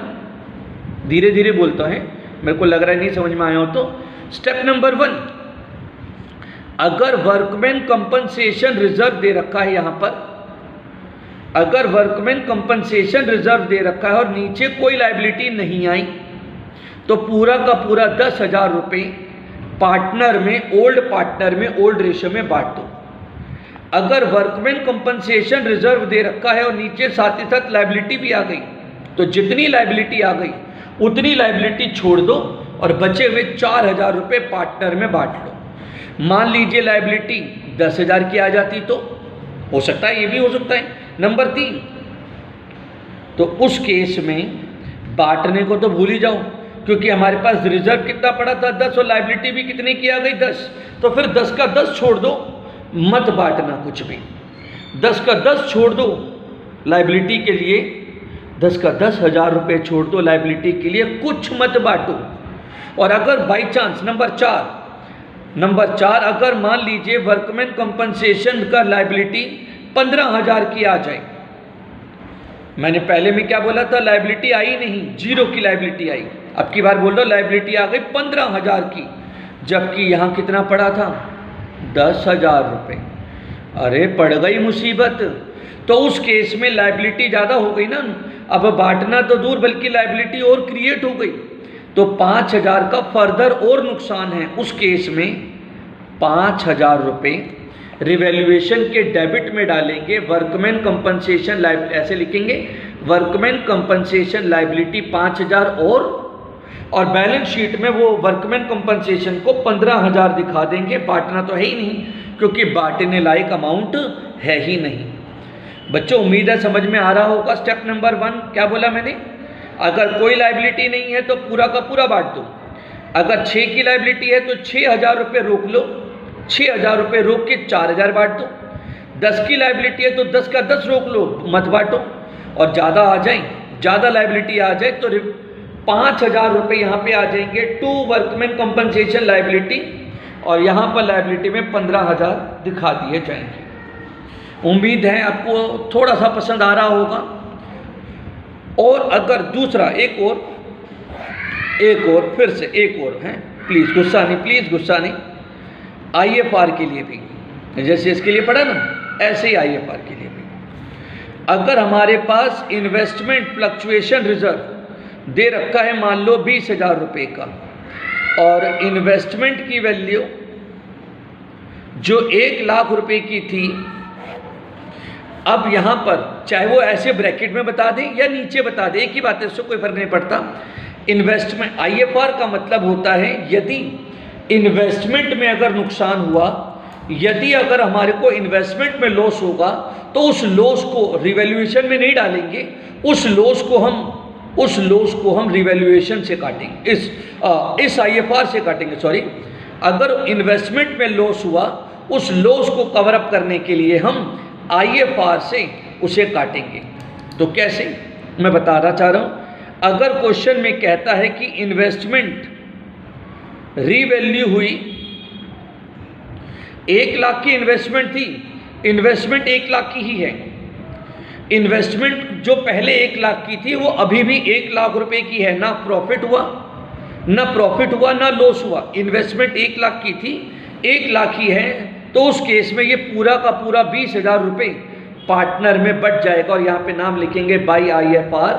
धीरे धीरे बोलता है, मेरे को लग रहा है नहीं समझ में आया हो तो। स्टेप नंबर 1, अगर वर्कमैन कंपनसेशन रिजर्व दे रखा है यहाँ पर, अगर वर्कमैन कंपनसेशन रिजर्व दे रखा है और नीचे कोई लाइबिलिटी नहीं आई, तो पूरा का पूरा 10,000 रुपये पार्टनर में, ओल्ड पार्टनर में, ओल्ड रेशियो में बांट दो। अगर वर्कमैन कंपनसेशन रिजर्व दे रखा है और नीचे साथ ही साथ लाइबिलिटी भी आ गई, तो जितनी लाइबिलिटी आ गई उतनी लाइबिलिटी छोड़ दो और बचे हुए 4,000 रुपये पार्टनर में बांट लो। मान लीजिए लाइबिलिटी 10,000 की आ जाती, तो हो सकता है, ये भी हो सकता है। नंबर 3, तो उस केस में बांटने को तो भूल ही जाओ, क्योंकि हमारे पास रिजर्व कितना पड़ा था? 10, और लाइबिलिटी भी कितनी की आ गई? 10। तो फिर 10 का 10 छोड़ दो, मत बांटना कुछ भी। 10 का 10 छोड़ दो लाइबिलिटी के लिए, 10 का 10,000 रुपये छोड़ दो लाइबिलिटी के लिए, कुछ मत बांटो। और अगर बाई चांस नंबर 4 अगर मान लीजिए वर्कमैन कंपनसेशन का लाइबिलिटी 15,000 की आ जाए, मैंने पहले में क्या बोला था, लाइबिलिटी आई नहीं, 0 की लाइबिलिटी आई, अब की बार बोल रहा हूँ लाइबिलिटी आ गई 15,000 की, जबकि यहाँ कितना पड़ा था 10,000 रुपये। अरे पड़ गई मुसीबत। तो उस केस में लाइबिलिटी ज़्यादा हो गई ना, अब बांटना तो दूर बल्कि लाइबिलिटी और क्रिएट हो गई, तो 5,000 का फर्दर और नुकसान है। उस केस में 5,000 रुपये रिवैल्यूएशन के डेबिट में डालेंगे, वर्कमैन कंपनसेशन लाइबिलिटी ऐसे लिखेंगे, वर्कमैन कंपनसेशन लाइबिलिटी 5,000 और बैलेंस शीट में वो वर्कमैन कंपनसेशन को 15,000 दिखा देंगे। बांटना तो है ही नहीं, क्योंकि बांटने लायक अमाउंट है ही नहीं। बच्चों उम्मीद है समझ में आ रहा होगा। स्टेप नंबर 1 क्या बोला मैंने, अगर कोई लाइबिलिटी नहीं है तो पूरा का पूरा बांट दो। अगर 6 की लाइबिलिटी है तो 6,000 रुपये रोक लो, 6,000 रुपये रोक के 4,000 बांट दो। 10 की लाइबिलिटी है तो 10 का 10 रोक लो, मत बांटो। और ज़्यादा आ जाए, ज़्यादा लाइबिलिटी आ जाए तो 5,000 रुपये यहाँ पे आ जाएंगे टू वर्कमैन कंपनसेशन लाइबिलिटी, और यहाँ पर लाइबिलिटी में 15,000 दिखा दिए जाएंगे। उम्मीद है आपको थोड़ा सा पसंद आ रहा होगा। और अगर दूसरा एक और फिर से एक और है, प्लीज़ गुस्सा नहीं, IFR के लिए भी जैसे इसके लिए पढ़ा ना, ऐसे ही IFR के लिए भी, अगर हमारे पास इन्वेस्टमेंट फ्लक्चुएशन रिजर्व दे रखा है मान लो 20,000 रुपये का, और इन्वेस्टमेंट की वैल्यू जो 1 लाख रुपए की थी, अब यहाँ पर चाहे वो ऐसे ब्रैकेट में बता दें या नीचे बता दें, एक ही बात है, उससे कोई फर्क नहीं पड़ता। इन्वेस्टमेंट IFR का मतलब होता है यदि इन्वेस्टमेंट में अगर नुकसान हुआ, यदि अगर हमारे को इन्वेस्टमेंट में लॉस होगा तो उस लॉस को रिवैल्यूएशन में नहीं डालेंगे, उस लॉस को हम रिवैल्यूएशन से काटेंगे, इस IFR से काटेंगे, सॉरी। अगर इन्वेस्टमेंट में लॉस हुआ, उस लॉस को कवर अप करने के लिए हम IFR से उसे काटेंगे। तो कैसे, मैं बताना चाह रहा हूँ। अगर क्वेश्चन में कहता है कि इन्वेस्टमेंट रीवैल्यू हुई, 1 लाख की इन्वेस्टमेंट थी, इन्वेस्टमेंट 1 लाख की ही है, इन्वेस्टमेंट जो पहले 1 लाख की थी वो अभी भी 1 लाख रुपए की है, ना प्रॉफिट हुआ ना लॉस हुआ। इन्वेस्टमेंट 1 लाख की थी, 1 लाख ही है, तो उस केस में ये पूरा का पूरा 20,000 रुपये पार्टनर में बट जाएगा, और यहाँ पे नाम लिखेंगे बाई IFR,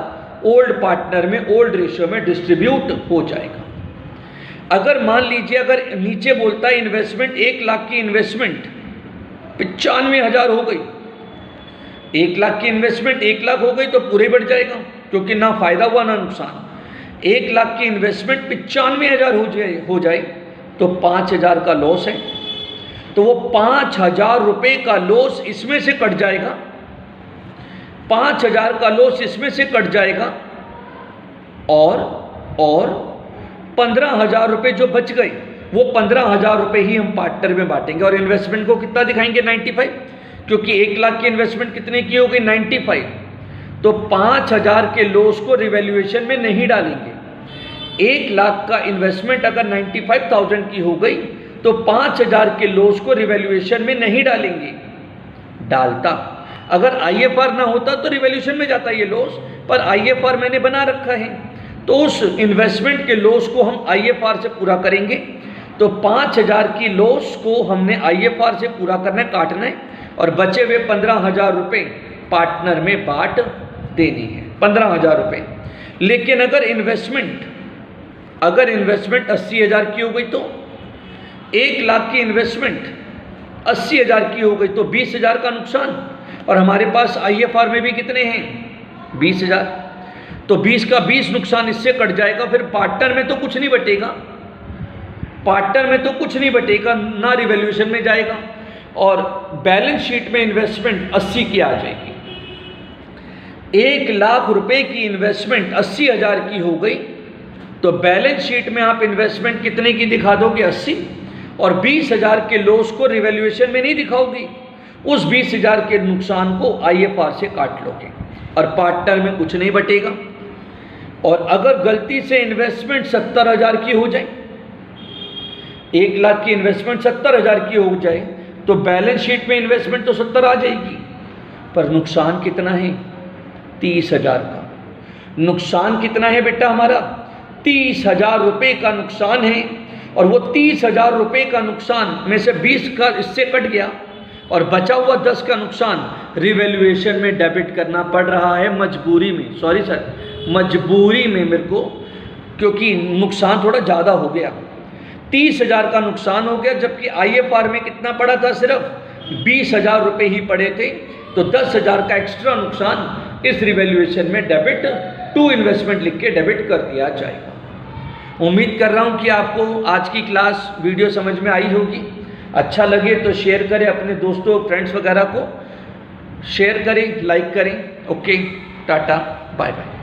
ओल्ड पार्टनर में ओल्ड रेशियो में डिस्ट्रीब्यूट हो जाएगा। अगर मान लीजिए अगर नीचे बोलता है इन्वेस्टमेंट 1 लाख की इन्वेस्टमेंट 95,000 हो गई, 1 लाख की इन्वेस्टमेंट 1 लाख हो गई तो पूरे बढ़ जाएगा, क्योंकि ना फायदा हुआ ना नुकसान। 1 लाख की इन्वेस्टमेंट 95,000 हो जाए तो 5,000 का लॉस है, तो वो 5,000 रुपये का लॉस इसमें से कट जाएगा, 5,000 का लॉस इसमें से कट जाएगा, और 15,000 रुपये जो बच गए वो 15,000 रुपये ही हम पार्टनर में बांटेंगे। और इन्वेस्टमेंट को कितना दिखाएंगे 95, क्योंकि 1 लाख की इन्वेस्टमेंट कितने की हो गई 95, तो 5,000 के लॉस को रिवैल्यूएशन में नहीं डालेंगे। 1 लाख का इन्वेस्टमेंट अगर 95,000 की हो गई तो 5,000 के लॉस को रिवैल्यूएशन में नहीं डालेंगे। डालता अगर IFR ना होता तो रिवैल्यूएशन में जाता ये लॉस, पर IFR मैंने बना रखा है, तो उस इन्वेस्टमेंट के लॉस को हम IFR से पूरा करेंगे। तो 5,000 की लॉस को हमने IFR से पूरा करना है, काटना है, और बचे हुए 15,000 रुपये पार्टनर में बांट देनी है, 15,000 रुपये। लेकिन अगर इन्वेस्टमेंट 80,000 की हो गई तो 1 लाख की इन्वेस्टमेंट 80,000 की हो गई तो 20,000 का नुकसान, और हमारे पास IFR में भी कितने हैं 20,000, तो 20 का 20 नुकसान इससे कट जाएगा। फिर पार्टनर में तो कुछ नहीं बटेगा, ना रिवैल्यूएशन में जाएगा, और बैलेंस शीट में इन्वेस्टमेंट 80 की आ जाएगी। 1 लाख रुपए की इन्वेस्टमेंट 80,000 की हो गई तो बैलेंस शीट में आप इन्वेस्टमेंट कितने की दिखा दोगे 80, और 20,000 के लॉस को रिवैल्यूएशन में नहीं दिखाओगी, उस 20,000 के नुकसान को IFR से काट लोगे। और पार्टनर में कुछ नहीं बटेगा। और अगर गलती से इन्वेस्टमेंट 70,000 की हो जाए, 1 लाख की इन्वेस्टमेंट 70,000 की हो जाए, तो बैलेंस शीट में इन्वेस्टमेंट तो 70 आ जाएगी, पर नुकसान कितना है? 30,000 का। नुकसान कितना है बेटा हमारा? 30,000 रुपये का नुकसान है। और वो 30,000 रुपये का नुकसान में से 20 का इससे कट गया और बचा हुआ 10 का नुकसान रिवैल्यूएशन में डेबिट करना पड़ रहा है मजबूरी में। सॉरी सर, मजबूरी में मेरे को, क्योंकि नुकसान थोड़ा ज़्यादा हो गया। 30,000 का नुकसान हो गया, जबकि IFR में कितना पड़ा था? सिर्फ 20,000 रुपये ही पड़े थे। तो 10,000 का एक्स्ट्रा नुकसान इस रिवैल्यूएशन में डेबिट टू इन्वेस्टमेंट लिख के डेबिट कर दिया जाएगा। उम्मीद कर रहा हूँ कि आपको आज की क्लास वीडियो समझ में आई होगी। अच्छा लगे तो शेयर करें, अपने दोस्तों फ्रेंड्स वगैरह को शेयर करें, लाइक करें। Okay, tata, bye bye.